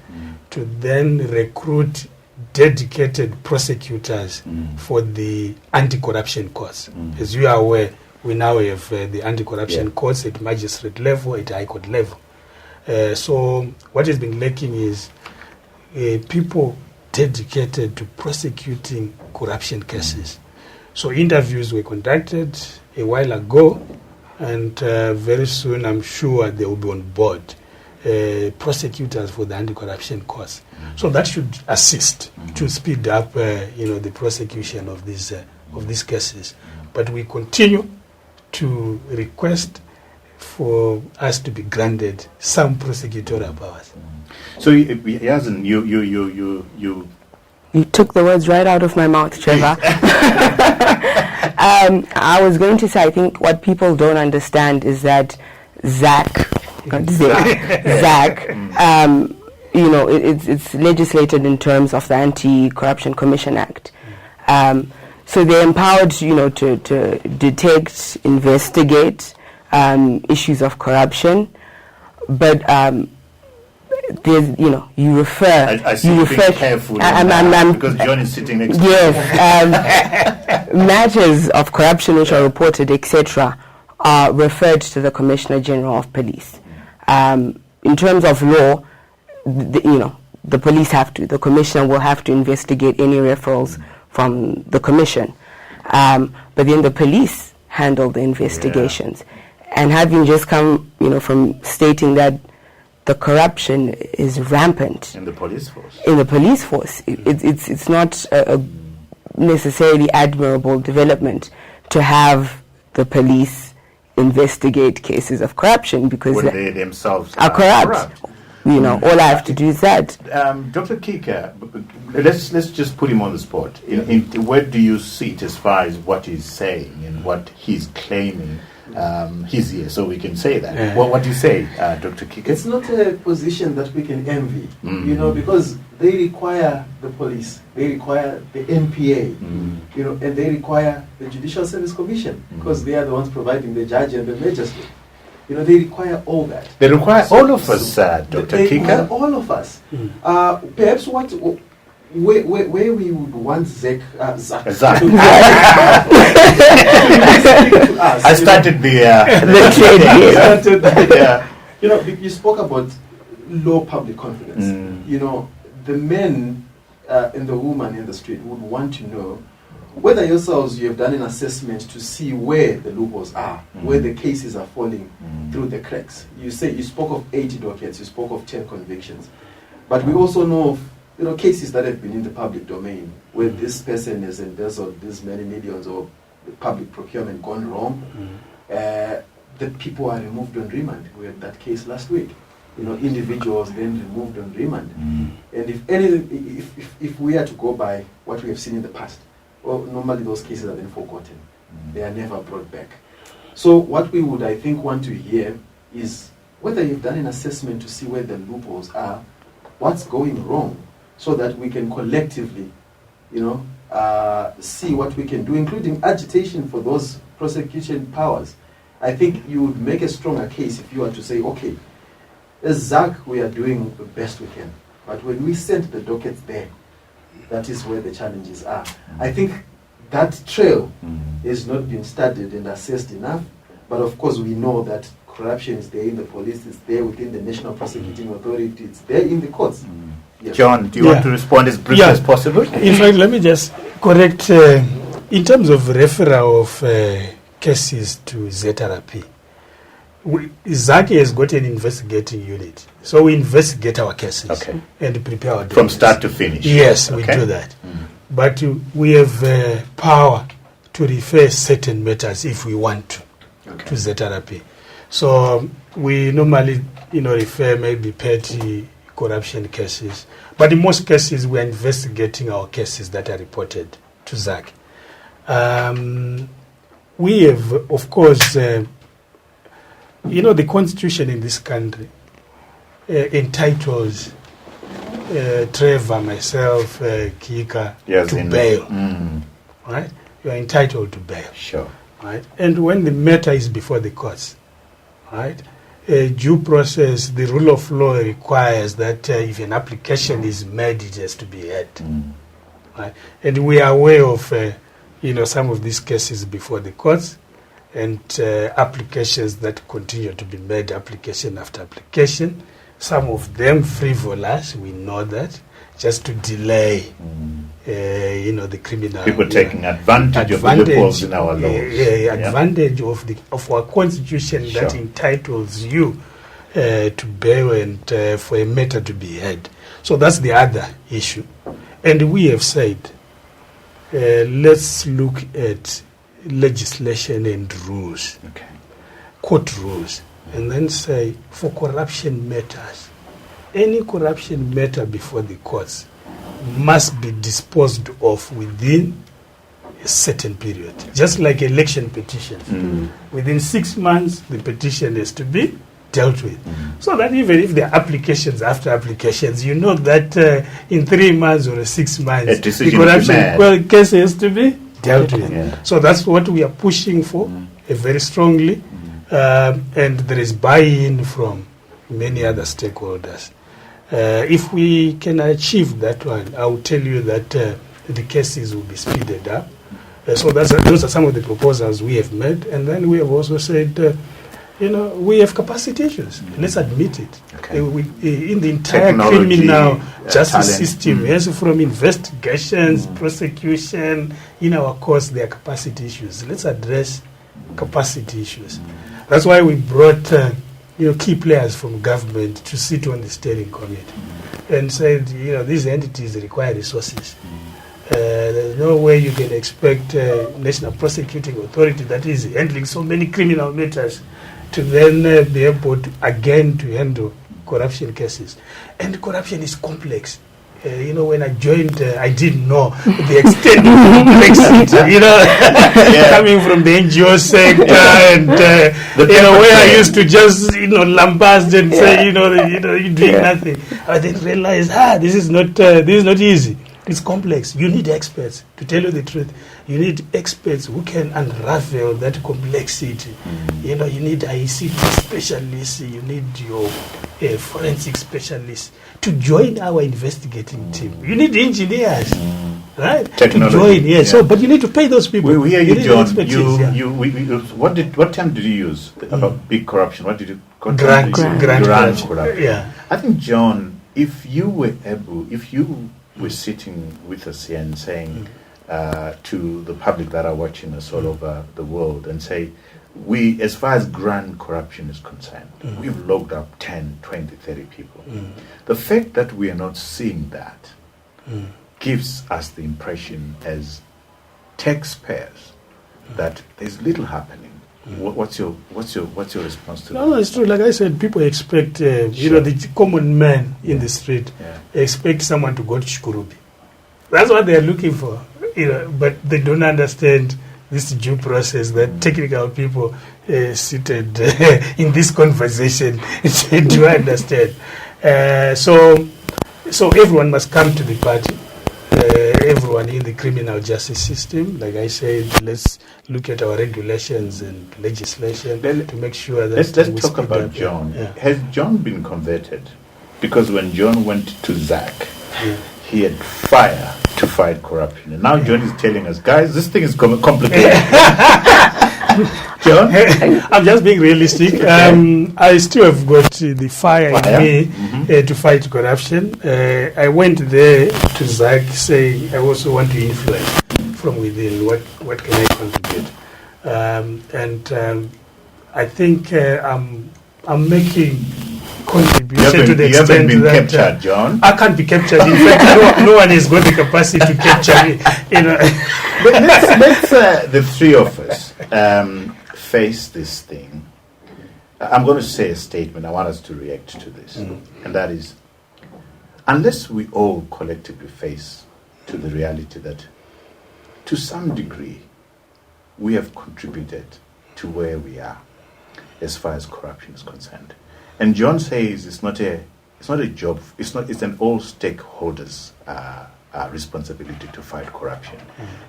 to then recruit dedicated prosecutors for the anti-corruption courts. As you are aware, we now have the anti-corruption courts at magistrate level, at high court level. So what has been lacking is people dedicated to prosecuting corruption cases. So interviews were conducted a while ago. And very soon, I'm sure they will be on board prosecutors for the anti-corruption cause. So that should assist to speed up, the prosecution of these cases. But we continue to request for us to be granted some prosecutorial powers. So, Yassin, You took the words right out of my mouth, Trevor. I was going to say, I think what people don't understand is that ZACC, it's legislated in terms of the Anti-Corruption Commission Act. So they're empowered, to detect, investigate issues of corruption, but there's, you refer. I see you refer careful because John is sitting next to you. Yes, matters of corruption which are reported, etc., are referred to the Commissioner General of Police. In terms of law, the police the Commissioner will have to investigate any referrals from the Commission. But then the police handle the investigations. Yeah. And having just come, from stating that the corruption is rampant in the police force. It's not a necessarily admirable development to have the police investigate cases of corruption because when they themselves are corrupt. All I have to do is that. Dr. Kika, let's just put him on the spot. Where do you see it as far as what he's saying and what he's claiming? He's here, so we can say that. Yeah. Well, what do you say, Dr. Kika? It's not a position that we can envy, because they require the police, they require the NPA, and they require the Judicial Service Commission, because they are the ones providing the judge and the magistrate. They require all that. They require all of us, Dr. They Kika. require all of us. Perhaps where we would want ZACC to us. I started the trade. You spoke about low public confidence. The men and the women in the street would want to know whether yourselves you have done an assessment to see where the loopholes are, where the cases are falling through the cracks. You spoke of 80 dockets, you spoke of 10 convictions, but we also know of cases that have been in the public domain where this person has embezzled this many millions of public procurement gone wrong. The people are removed on remand. We had that case last week. Individuals then removed on remand. And if we are to go by what we have seen in the past, well, normally those cases are then forgotten. They are never brought back. So what we would, I think, want to hear is whether you've done an assessment to see where the loopholes are, what's going wrong, so that we can collectively, see what we can do, including agitation for those prosecution powers. I think you would make a stronger case if you were to say, okay, as ZACC, we are doing the best we can. But when we send the dockets there, that is where the challenges are. I think that trail has not been studied and assessed enough. But of course, we know that corruption is there in the police, it's there within the National Prosecuting Authority, it's there in the courts. Yes. John, do you want to respond as briefly as possible? In fact, let me just correct, in terms of referral of cases to ZRP, ZACC has got an investigating unit. So we investigate our cases and prepare our documents. From start to finish? Yes, we do that. But we have power to refer certain matters if we want to ZRP. So we normally, refer maybe petty corruption cases. But in most cases, we are investigating our cases that are reported to ZACC. We have, of course, the Constitution in this country entitles Trevor, myself, Kika, to bail. Right? You are entitled to bail. Sure. Right? And when the matter is before the courts, right? Due process, the rule of law requires that if an application is made, it has to be heard. Right? And we are aware of, some of these cases before the courts and applications that continue to be made, application after application. Some of them frivolous, we know that, just to delay, the criminal. People taking advantage of the loopholes in our laws. Advantage of our constitution that entitles you to bail and for a matter to be heard. So that's the other issue. And we have said, let's look at legislation and rules, court rules, and then say for corruption matters, any corruption matter before the courts must be disposed of within a certain period. Just like election petitions. Within 6 months, the petition has to be dealt with. So that even if there are applications after applications, you know that in 3 months or 6 months, the corruption case has to be dealt with. So that's what we are pushing for very strongly. And there is buy-in from many other stakeholders. If we can achieve that one, I will tell you that the cases will be speeded up. So those are some of the proposals we have made. And then we have also said, we have capacity issues. Let's admit it. In the entire criminal justice system, from investigations, prosecution, in our courts, there are capacity issues. Let's address capacity issues. That's why we brought key players from government to sit on the steering committee and said, these entities require resources. There's no way you can expect National Prosecuting Authority that is handling so many criminal matters to then be able to handle corruption cases. And corruption is complex. When I joined, I didn't know the extent of complexity, coming from the NGO sector and, where I used to just, lambast and say, you're doing nothing. I then realized, this is not easy. It's complex. You need experts, to tell you the truth. You need experts who can unravel that complexity. You need ICT specialists, you need your forensic specialists to join our investigating team. You need engineers, right? Technology. To join, So, but you need to pay those people. We hear you, John. What term did you use about big corruption? What did you grand corruption? Yeah. I think, John, if you were sitting with us here and saying to the public that are watching us all over the world and say, we, as far as grand corruption is concerned, we've locked up 10, 20, 30 people. The fact that we are not seeing that gives us the impression as taxpayers that there's little happening. What's your response to that? No, it's true. Like I said, people expect, the common man in the street expect someone to go to Shikurubi. That's what they're looking for, but they don't understand this due process that technical people seated in this conversation do understand. So everyone must come to the party. Everyone in the criminal justice system, like I said, let's look at our regulations and legislation to make sure that let's talk about John. Has John been converted? Because when John went to ZACC, he had fire to fight corruption, and now John is telling us, guys, this thing is complicated. John, I'm just being realistic. I still have got the fire in me to fight corruption. I went there to ZACC saying I also want to influence from within. What can I contribute? And I think I'm making contribution to the extent been that captured, John. I can't be captured. In fact, no one has got the capacity to capture me. But let's the three of us face this thing. I'm going to say a statement. I want us to react to this, and that is, unless we all collectively face to the reality that, to some degree, we have contributed to where we are, as far as corruption is concerned. And John says it's not a job. It's an all stakeholders responsibility to fight corruption.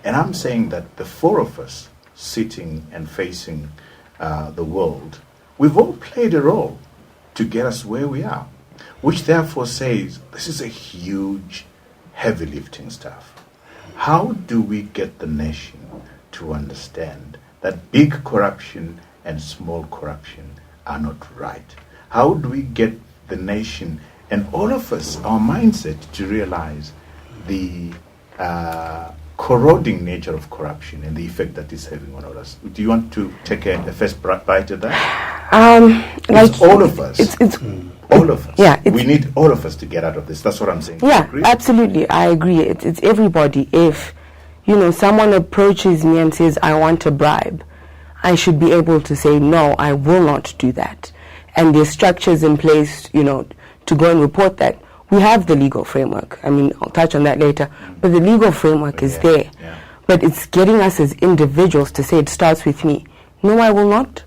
And I'm saying that the four of us sitting and facing the world, we've all played a role to get us where we are, which therefore says this is a huge, heavy lifting stuff. How do we get the nation to understand that big corruption and small corruption are not right? How do we get the nation and all of us, our mindset, to realize the corroding nature of corruption and the effect that it's having on us. Do you want to take a first bite at that? Like all of us. It's all of us. Yeah, we need all of us to get out of this. That's what I'm saying. Yeah, absolutely. I agree. It's everybody. If, someone approaches me and says, I want a bribe, I should be able to say, no, I will not do that. And there's structures in place, to go and report that. We have the legal framework. I mean, I'll touch on that later. But the legal framework is there. Yeah. But it's getting us as individuals to say it starts with me. No, I will not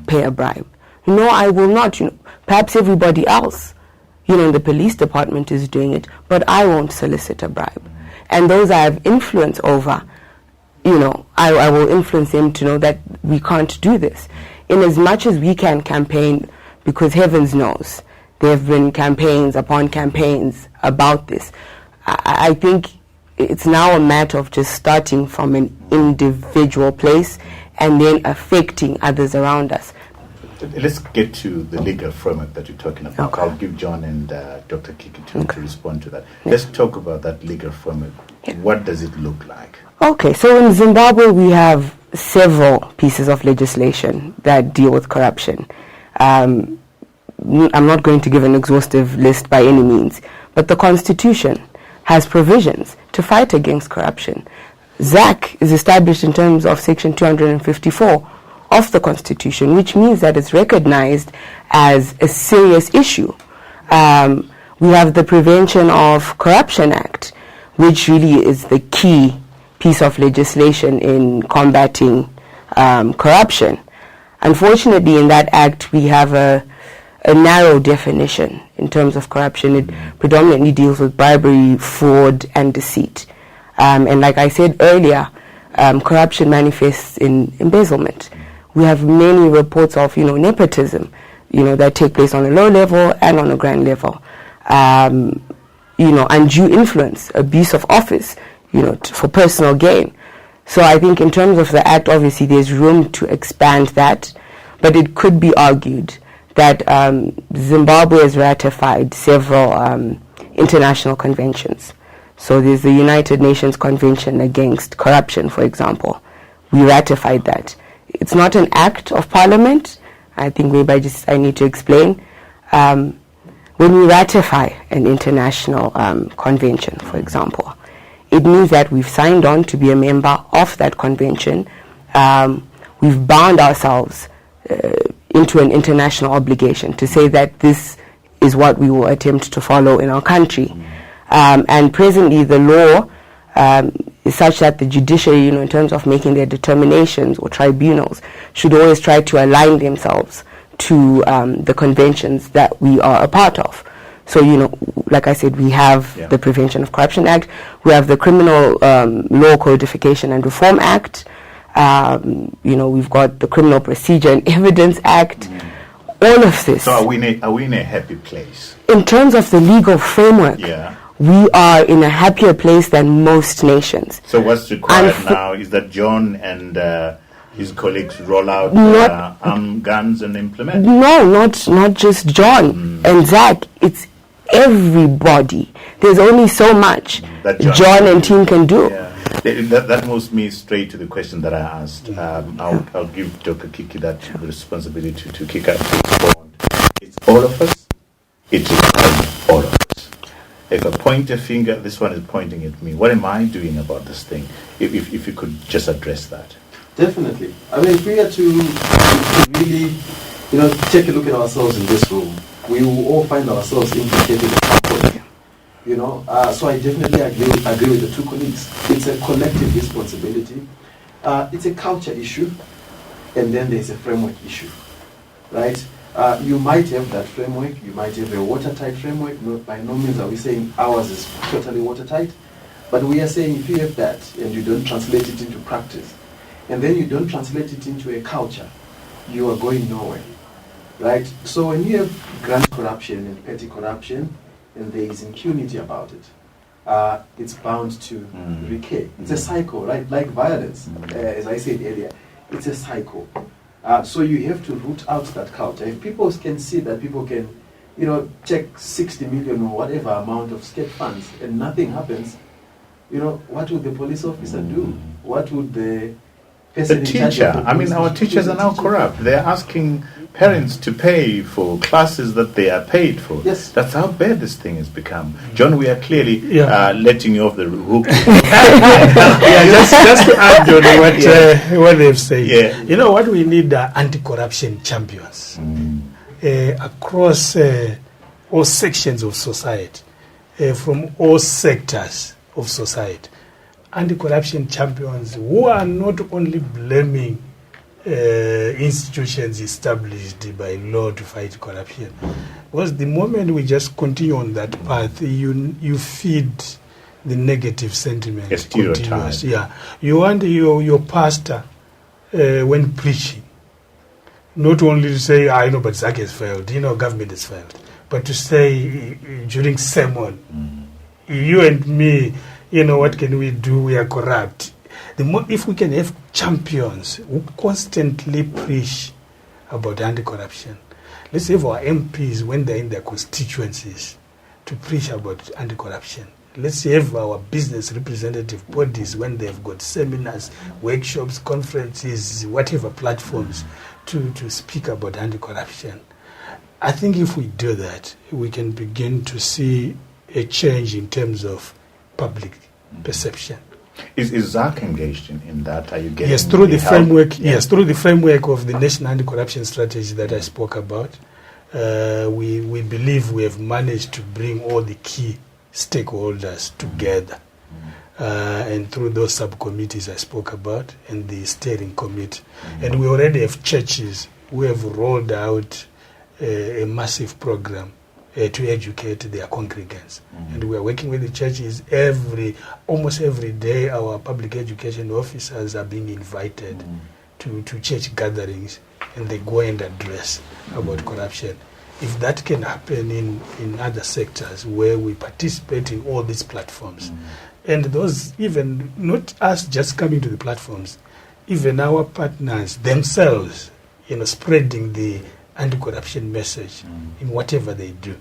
pay a bribe. No, I will not. Perhaps everybody else, in the police department is doing it, but I won't solicit a bribe. And those I have influence over, I will influence them to know that we can't do this. In as much as we can campaign, because heavens knows, there have been campaigns upon campaigns about this. I think it's now a matter of just starting from an individual place and then affecting others around us. Let's get to the legal framework that you're talking about. Okay. I'll give John and Dr. Kika to respond to that. Yeah. Let's talk about that legal framework. Yeah. What does it look like? Okay, so in Zimbabwe we have several pieces of legislation that deal with corruption. I'm not going to give an exhaustive list by any means, but the Constitution has provisions to fight against corruption. ZACC is established in terms of Section 254 of the Constitution, which means that it's recognized as a serious issue. We have the Prevention of Corruption Act, which really is the key piece of legislation in combating corruption. Unfortunately, in that act, we have a narrow definition in terms of corruption. It predominantly deals with bribery, fraud, and deceit. And like I said earlier, corruption manifests in embezzlement. We have many reports of, nepotism, that take place on a low level and on a grand level. Undue influence, abuse of office, for personal gain. So I think in terms of the act, obviously there's room to expand that, but it could be argued that Zimbabwe has ratified several international conventions. So there's the United Nations Convention Against Corruption, for example. We ratified that. It's not an act of parliament. I think maybe I need to explain. When we ratify an international convention, for example, it means that we've signed on to be a member of that convention. We've bound ourselves into an international obligation to say that this is what we will attempt to follow in our country. And presently the law is such that the judiciary, in terms of making their determinations or tribunals, should always try to align themselves to the conventions that we are a part of. So, like I said, we have the Prevention of Corruption Act, we have the Criminal Law Codification and Reform Act, we've got the Criminal Procedure and Evidence Act, all of this. So are we in a happy place? In terms of the legal framework, we are in a happier place than most nations. So what's required now is that John and his colleagues roll out guns and implement? No, not just John and ZACC. It's everybody. There's only so much that John and team can do. Yeah. That moves me straight to the question that I asked. I'll give Dr. Kiki the responsibility to kick out. It's all of us. It requires all of us. If I point a finger, this one is pointing at me. What am I doing about this thing? If you could just address that. Definitely. I mean, if we are to really, take a look at ourselves in this room, we will all find ourselves implicated in some point. So I definitely agree with the two colleagues. It's a collective responsibility. It's a culture issue, and then there's a framework issue, right? You might have that framework, you might have a watertight framework. By no means are we saying ours is totally watertight, but we are saying if you have that and you don't translate it into practice, and then you don't translate it into a culture, you are going nowhere, right? So when you have grand corruption and petty corruption, and there is impunity about it, it's bound to recur. It's a cycle, right? Like violence, as I said earlier, it's a cycle. So you have to root out that culture. If people can see that people can, check 60 million or whatever amount of state funds and nothing happens, what would the police officer do? What would the person the in charge teacher? of the I mean, police our teachers are now corrupt. They're asking parents to pay for classes that they are paid for. Yes. That's how bad this thing has become. John, we are clearly letting you off the hook. Just to add on what they've said. Yeah. You know what we need are anti-corruption champions across all sections of society, from all sectors of society. Anti-corruption champions who are not only blaming institutions established by law to fight corruption, because the moment we just continue on that path, you feed the negative sentiment. A stereotype. Yeah, you want your pastor when preaching, not only to say, I know, but ZACC has failed, government has failed, but to say during sermon, you and me, what can we do? We are corrupt. If we can have champions who constantly preach about anti-corruption, let's have our MPs when they're in their constituencies to preach about anti-corruption. Let's have our business representative bodies when they've got seminars, workshops, conferences, whatever platforms to speak about anti-corruption. I think if we do that, we can begin to see a change in terms of public perception. Is ZACC engaged in that? Are you getting through the framework? Yeah. Yes, through the framework of the National Anti-Corruption Strategy that I spoke about. We believe we have managed to bring all the key stakeholders together, and through those subcommittees I spoke about and the steering committee, and we already have churches who have rolled out a massive program to educate their congregants. And we are working with the churches almost every day. Our public education officers are being invited to church gatherings, and they go and address about corruption. If that can happen in other sectors where we participate in all these platforms, and those, even not us just coming to the platforms, even our partners themselves, spreading the anti-corruption message in whatever they do,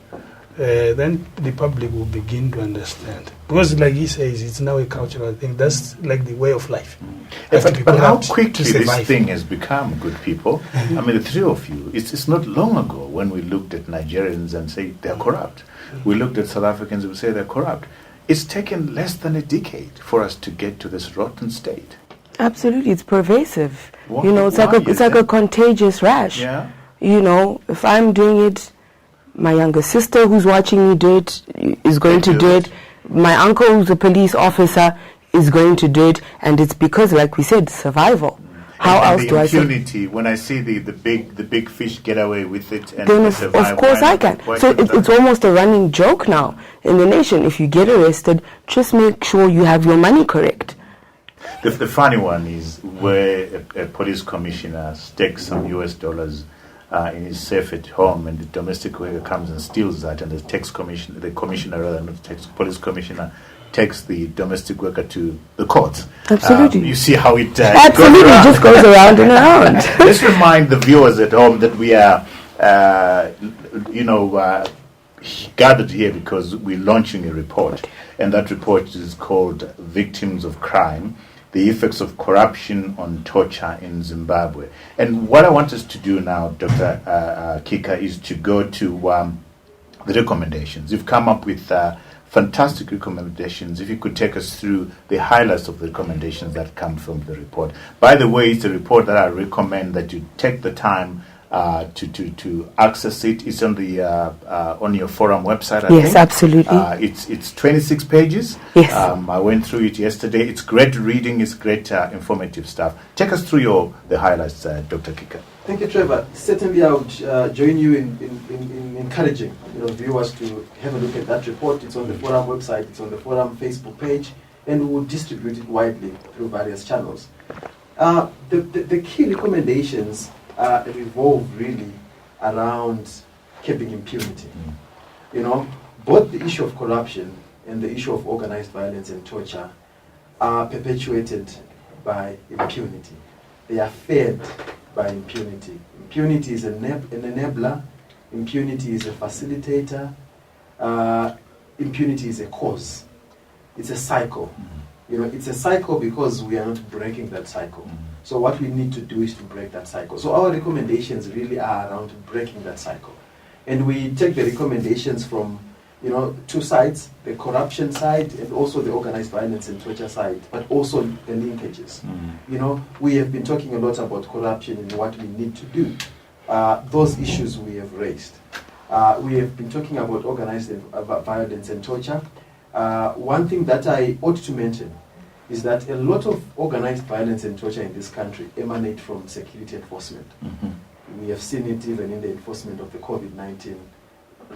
then the public will begin to understand. Because like he says, it's now a cultural thing. That's like the way of life. But how quickly this thing has become, good people. I mean, the three of you, it's not long ago when we looked at Nigerians and say they're corrupt. We looked at South Africans and we say they're corrupt. It's taken less than a decade for us to get to this rotten state. Absolutely, it's pervasive. Why It's like a contagious rash. Yeah. If I'm doing it, my younger sister who's watching me do it is going to do it. My uncle who's a police officer is going to do it, and it's because, like we said, survival. How else do I say? Impunity. When I see the big fish get away with it, and then of course I can. So it's almost a running joke now in the nation. If you get arrested, just make sure you have your money correct. The funny one is where a police commissioner stakes some US dollars in his safe at home, and the domestic worker comes and steals that, and police commissioner takes the domestic worker to the court. Absolutely. You see how it absolutely goes just goes around and around. Let's remind the viewers at home that we are, gathered here because we're launching a report, and that report is called Victims of Crime: The Effects of Corruption on Torture in Zimbabwe. And what I want us to do now, Dr. Kika, is to go to the recommendations. You've come up with fantastic recommendations. If you could take us through the highlights of the recommendations that come from the report. By the way, it's a report that I recommend that you take the time to access it. It's on the on your forum website, I think. Yes, absolutely. It's 26 pages. Yes. I went through it yesterday. It's great reading. It's great informative stuff. Take us through the highlights, Dr. Kika. Thank you, Trevor. Certainly, I would join you in encouraging viewers to have a look at that report. It's on the forum website. It's on the forum Facebook page, and we will distribute it widely through various channels. The key recommendations revolve really around curbing impunity. Both the issue of corruption and the issue of organized violence and torture are perpetuated by impunity. They are fed by impunity. Impunity is an enabler. Impunity is a facilitator. Impunity is a cause. it's a cycle. It's a cycle because we are not breaking that cycle. So what we need to do is to break that cycle. So our recommendations really are around breaking that cycle. And we take the recommendations from, two sides, the corruption side and also the organized violence and torture side, but also the linkages. We have been talking a lot about corruption and what we need to do. Those issues we have raised. We have been talking about organized violence and torture. One thing that I ought to mention is that a lot of organized violence and torture in this country emanate from security enforcement. We have seen it even in the enforcement of the COVID-19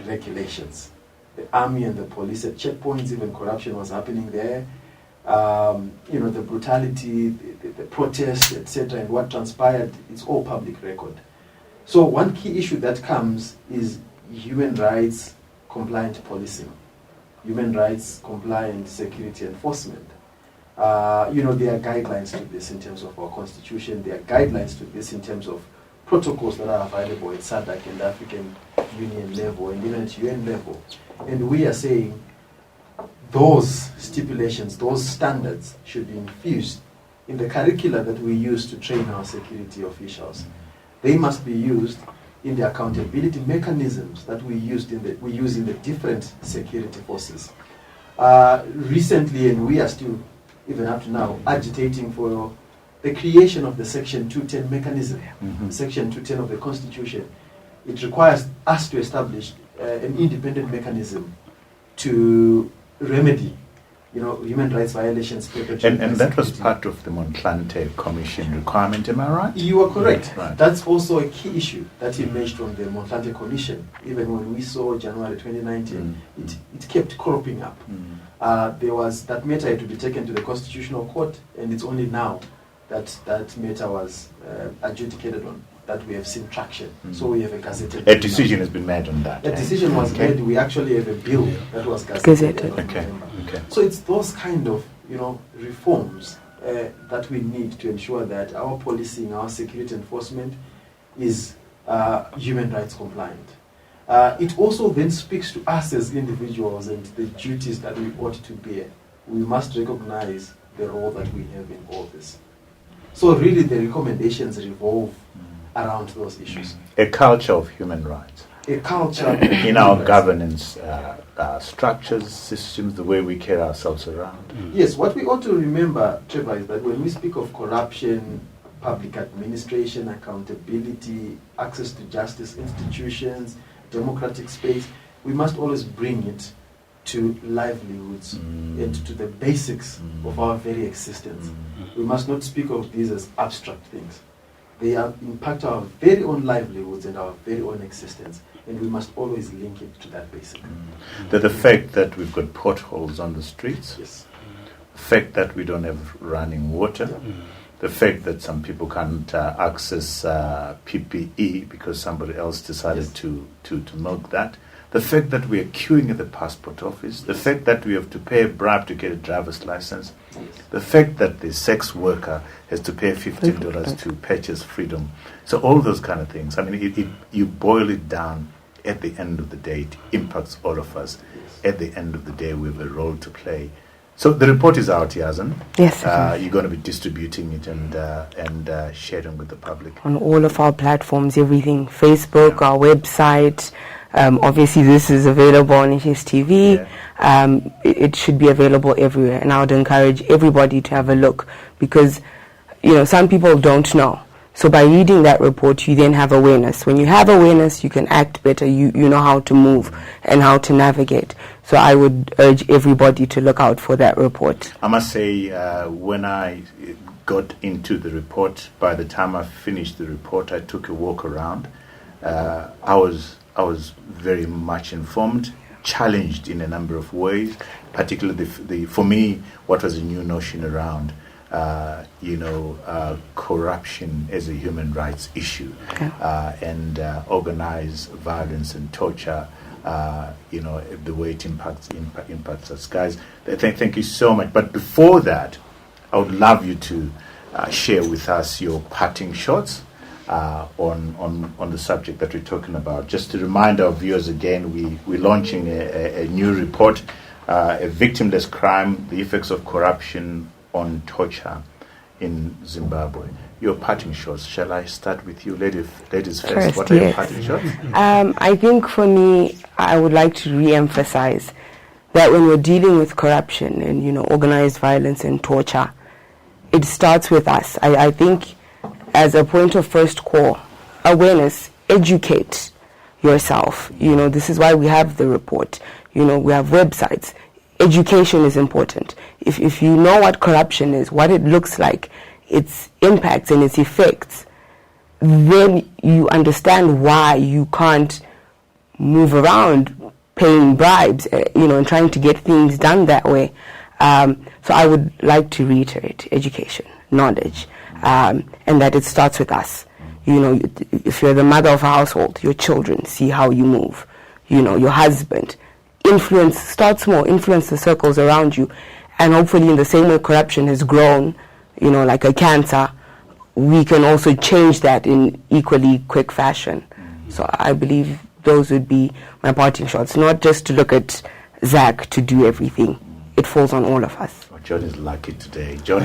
regulations. The army and the police at checkpoints, even corruption was happening there. The brutality, the protests, etc., and what transpired, it's all public record. So one key issue that comes is human rights compliant policing, human rights compliant security enforcement. There are guidelines to this in terms of our constitution. There are guidelines to this in terms of protocols that are available at ZACC and African Union level and even at UN level. And we are saying those stipulations, those standards should be infused in the curricula that we use to train our security officials. They must be used in the accountability mechanisms that we use in the different security forces. Recently, and we are still, even up to now, agitating for the creation of the Section 210 mechanism. Section 210 of the Constitution. It requires us to establish an independent mechanism to remedy human rights violations perpetrated. And that was part of the Motlanthe Commission requirement, am I right? You are correct. Right. That's also a key issue that emerged from the Motlanthe Commission. Even when we saw January 2019, it kept cropping up. There was that matter had to be taken to the Constitutional Court, and it's only now that that matter was adjudicated on, that we have seen traction. So we have a gazetted. A decision has been made on that. A decision was made. We actually have a bill that was gazetted. Okay. So it's those kind of reforms that we need to ensure that our policing, our security enforcement is human rights compliant. It also then speaks to us as individuals and the duties that we ought to bear. We must recognize the role that we have in all this. So really the recommendations revolve around those issues. A culture of human rights. A culture in our governance structures, systems, the way we carry ourselves around. Yes, what we ought to remember, Trevor, is that when we speak of corruption, public administration, accountability, access to justice institutions, democratic space, we must always bring it to livelihoods and to the basics of our very existence. We must not speak of these as abstract things. They impact our very own livelihoods and our very own existence, and we must always link it to that basic. The fact that we've got potholes on the streets, yes. The fact that we don't have running water, the fact that some people can't access PPE because somebody else decided to milk that, the fact that we are queuing at the passport office, the fact that we have to pay a bribe to get a driver's license, the fact that the sex worker has to pay $15 to purchase freedom. So all those kind of things. I mean, you boil it down, at the end of the day, it impacts all of us. At the end of the day, we have a role to play. So the report is out, Yassin. Yes. You're going to be distributing it and sharing with the public. On all of our platforms, everything, Facebook, our website. Obviously, this is available on HSTV. It should be available everywhere. And I would encourage everybody to have a look because, some people don't know. So by reading that report, you then have awareness. When you have awareness, you can act better. You know how to move and how to navigate. So I would urge everybody to look out for that report. I must say, when I got into the report, by the time I finished the report, I took a walk around. I was very much informed, challenged in a number of ways, particularly for me, what was a new notion around corruption as a human rights issue, and organized violence and torture, the way it impacts us. Guys, thank you so much. But before that, I would love you to share with us your parting shots on the subject that we're talking about. Just to remind our viewers again, we're launching a new report a victimless crime, the effects of corruption on torture in Zimbabwe. Your parting shots. Shall I start with you, ladies first? What are your parting shots? I think for me, I would like to re-emphasize that when we're dealing with corruption and organized violence and torture, it starts with us. I think as a point of first call, awareness, educate yourself. This is why we have the report. We have websites. Education is important. If you know what corruption is, what it looks like, its impacts and its effects, then you understand why you can't move around paying bribes, and trying to get things done that way. So I would like to reiterate education, knowledge, and that it starts with us. If you're the mother of a household, your children see how you move. Your husband. Start small, influence the circles around you. And hopefully in the same way corruption has grown, like a cancer, we can also change that in equally quick fashion. So I believe those would be my parting shots, not just to look at ZACC to do everything. It falls on all of us. Oh, John is lucky today. John,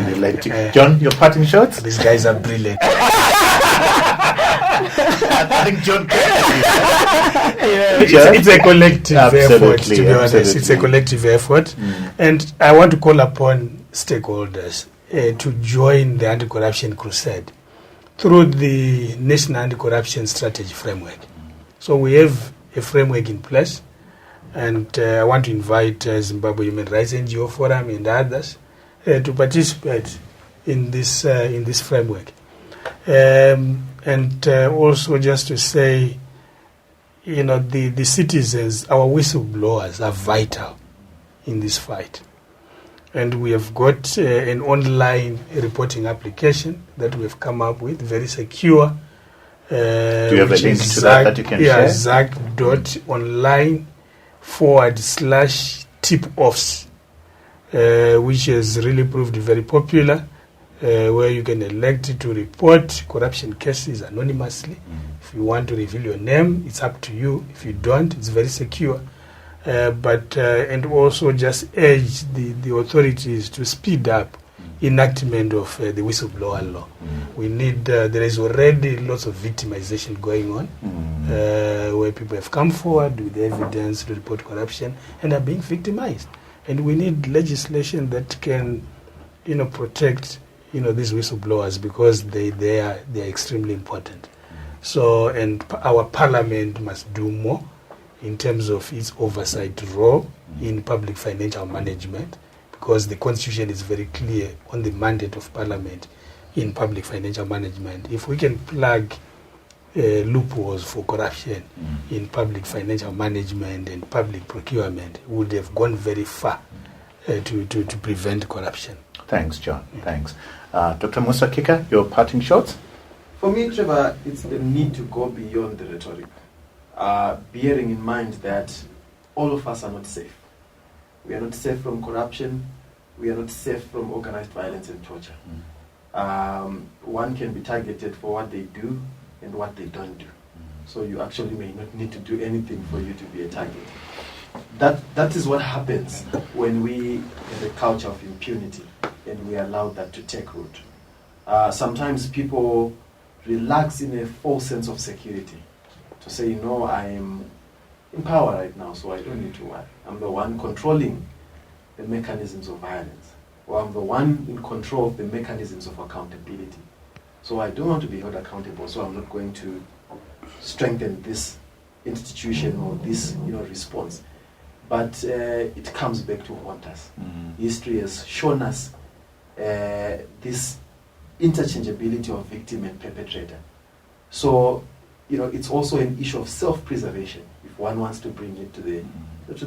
John, your parting shots? These guys are brilliant. I think John it's a collective effort, to be honest. It's a collective effort. And I want to call upon stakeholders to join the anti-corruption crusade through the National Anti-Corruption Strategy Framework. So we have a framework in place, and I want to invite Zimbabwe Human Rights NGO Forum and others to participate in this framework. And also just to say, the citizens, our whistleblowers are vital in this fight. And we have got an online reporting application that we have come up with, very secure. Do you have a link to that you can share? ZACC.online/tip-offs, which has really proved very popular, where you can elect to report corruption cases anonymously. If you want to reveal your name, it's up to you. If you don't, it's very secure. And also just urge the authorities to speed up enactment of the whistleblower law. We need, there is already lots of victimization going on, where people have come forward with evidence to report corruption and are being victimized. And we need legislation that can, protect, these whistleblowers, because they are extremely important. So, and our parliament must do more in terms of its oversight role in public financial management, because the Constitution is very clear on the mandate of Parliament in public financial management. If we can plug loopholes for corruption in public financial management and public procurement, we would have gone very far to prevent corruption. Thanks, John. Thanks. Dr. Musa Kika, your parting shots? For me, Trevor, it's the need to go beyond the rhetoric, bearing in mind that all of us are not safe. We are not safe from corruption. We are not safe from organized violence and torture. One can be targeted for what they do and what they don't do. So you actually may not need to do anything for you to be a target. That is what happens when we have a culture of impunity and we allow that to take root. Sometimes people relax in a false sense of security to say, I am in power right now, so I don't need to worry. I'm the one controlling the mechanisms of violence, or I'm the one in control of the mechanisms of accountability. So I don't want to be held accountable, so I'm not going to strengthen this institution or this response. But it comes back to haunt us. History has shown us this interchangeability of victim and perpetrator. So, it's also an issue of self-preservation if one wants to bring it to the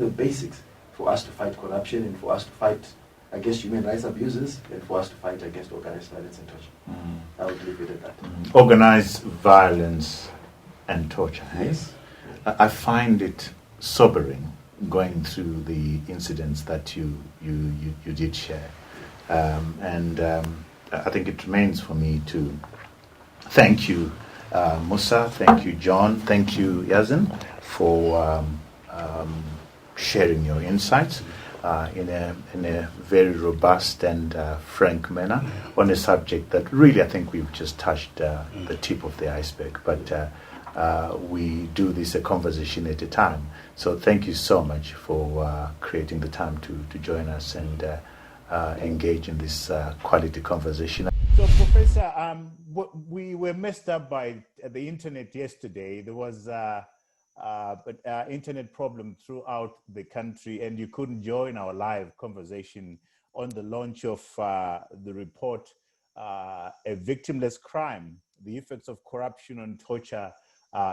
basics, for us to fight corruption and for us to fight against human rights abuses and for us to fight against organized violence and torture. I would leave it at that. Organized violence and torture. Yes. I find it sobering going through the incidents that you did share. I think it remains for me to thank you, Musa, thank you, John, thank you, Yassin, for sharing your insights. in a very robust and frank manner on a subject that really I think we've just touched the tip of the iceberg. But we do this a conversation at a time. So thank you so much for creating the time to join us and engage in this quality conversation. So, Professor, we were messed up by the internet yesterday. There was internet problem throughout the country, and you couldn't join our live conversation on the launch of the report, A Victimless Crime, the effects of corruption and torture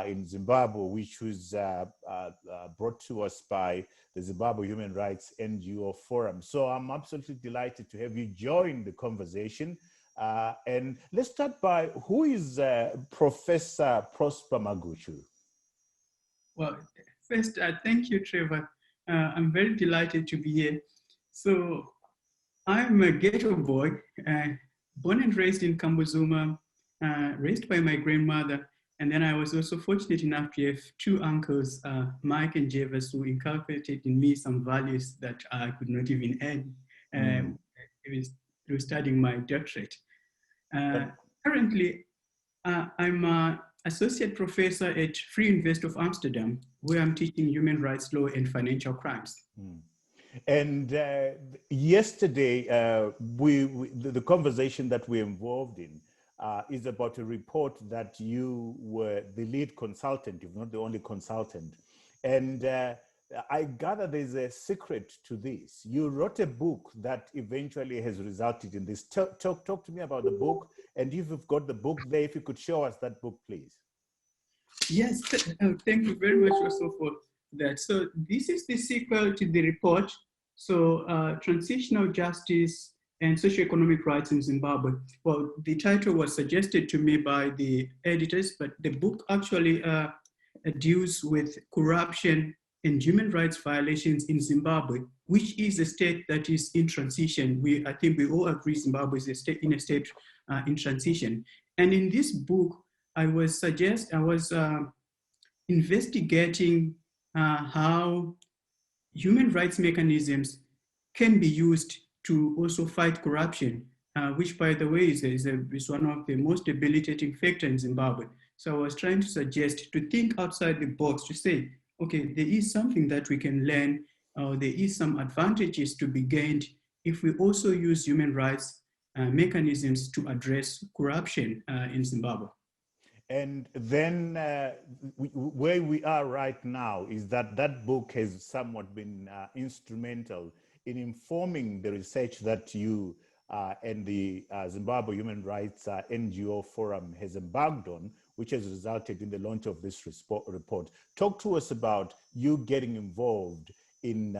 in Zimbabwe, which was brought to us by the Zimbabwe Human Rights NGO Forum. So I'm absolutely delighted to have you join the conversation. And let's start by, who is Professor Prosper Maguchu? Well, first, thank you, Trevor. I'm very delighted to be here. So I'm a ghetto boy, born and raised in Kambuzuma, raised by my grandmother. And then I was also fortunate enough to have two uncles, Mike and Jervis, who inculcated in me some values that I could not even add through studying my doctorate. Currently, I'm an associate professor at Free University of Amsterdam, where I'm teaching human rights law and financial crimes. And yesterday, the conversation that we're involved in is about a report that you were the lead consultant, if not the only consultant. And I gather there's a secret to this. You wrote a book that eventually has resulted in this. Talk to me about the book, and if you've got the book there, if you could show us that book, please. Yes, thank you very much also for that. So this is the sequel to the report. So Transitional Justice and Socioeconomic Rights in Zimbabwe. Well, the title was suggested to me by the editors, but the book actually deals with corruption and human rights violations in Zimbabwe, which is a state that is in transition. I think we all agree Zimbabwe is in a state in transition. And in this book, I was investigating how human rights mechanisms can be used to also fight corruption, which, by the way, is one of the most debilitating factors in Zimbabwe. So I was trying to suggest to think outside the box, to say, okay, there is something that we can learn, there is some advantages to be gained if we also use human rights mechanisms to address corruption in Zimbabwe. And then where we are right now is that book has somewhat been instrumental in informing the research that you and the Zimbabwe Human Rights NGO Forum has embarked on, which has resulted in the launch of this report. Talk to us about you getting involved in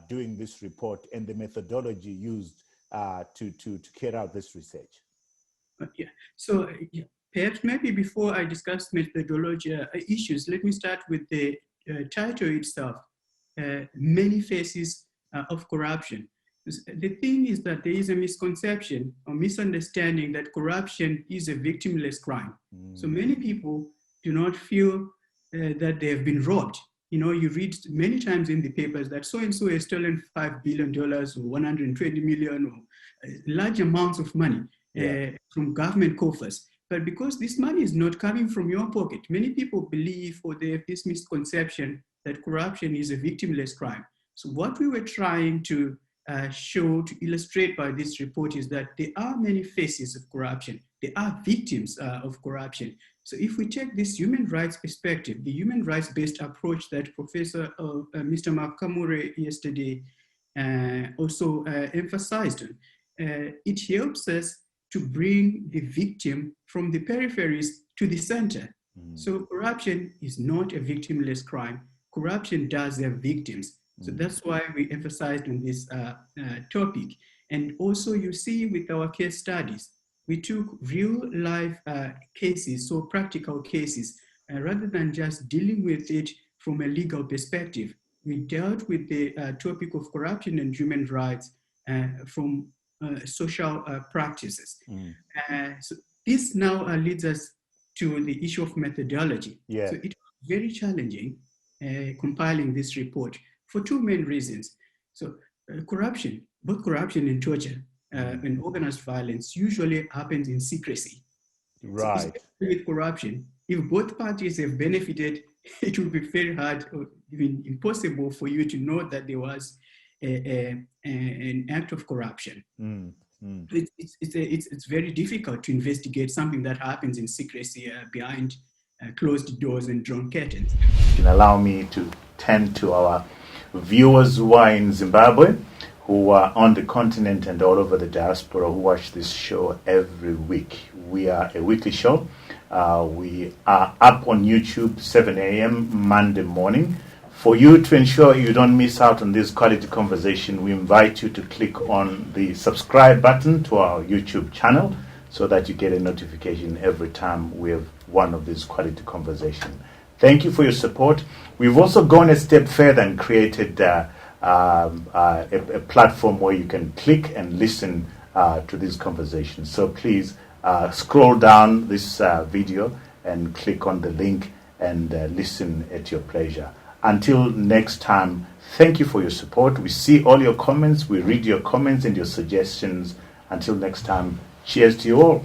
doing this report and the methodology used to carry out this research. Yeah. So perhaps maybe before I discuss methodology issues, let me start with the title itself, Many Faces of Corruption. The thing is that there is a misconception or misunderstanding that corruption is a victimless crime. So many people do not feel that they have been robbed. You know, you read many times in the papers that so-and-so has stolen $5 billion or 120 million or large amounts of money from government coffers. But because this money is not coming from your pocket, many people believe, or they have this misconception that corruption is a victimless crime. So what we were trying to show, to illustrate by this report, is that there are many faces of corruption. There are victims of corruption. So if we take this human rights perspective, the human rights-based approach that Professor Mr. Makumure yesterday also emphasized on, it helps us to bring the victim from the peripheries to the center. So corruption is not a victimless crime. Corruption does have victims. So that's why we emphasized on this topic. And also you see with our case studies, we took real life cases, so practical cases, rather than just dealing with it from a legal perspective. We dealt with the topic of corruption and human rights from social practices. So this now leads us to the issue of methodology. So it was very challenging compiling this report for two main reasons. So corruption, both corruption and torture and organized violence usually happens in secrecy. Right. So with corruption, if both parties have benefited, it will be very hard or even impossible for you to know that there was an act of corruption. It's very difficult to investigate something that happens in secrecy behind closed doors and drawn curtains. You can allow me to tend to our viewers who are in Zimbabwe, who are on the continent and all over the diaspora, who watch this show every week. We are a weekly show. We are up on YouTube 7 a.m. Monday morning. For you to ensure you don't miss out on this quality conversation, we invite you to click on the subscribe button to our YouTube channel so that you get a notification every time we have one of these quality conversations. Thank you for your support. We've also gone a step further and created a platform where you can click and listen to these conversations. So please scroll down this video and click on the link and listen at your pleasure. Until next time, thank you for your support. We see all your comments. We read your comments and your suggestions. Until next time, cheers to you all.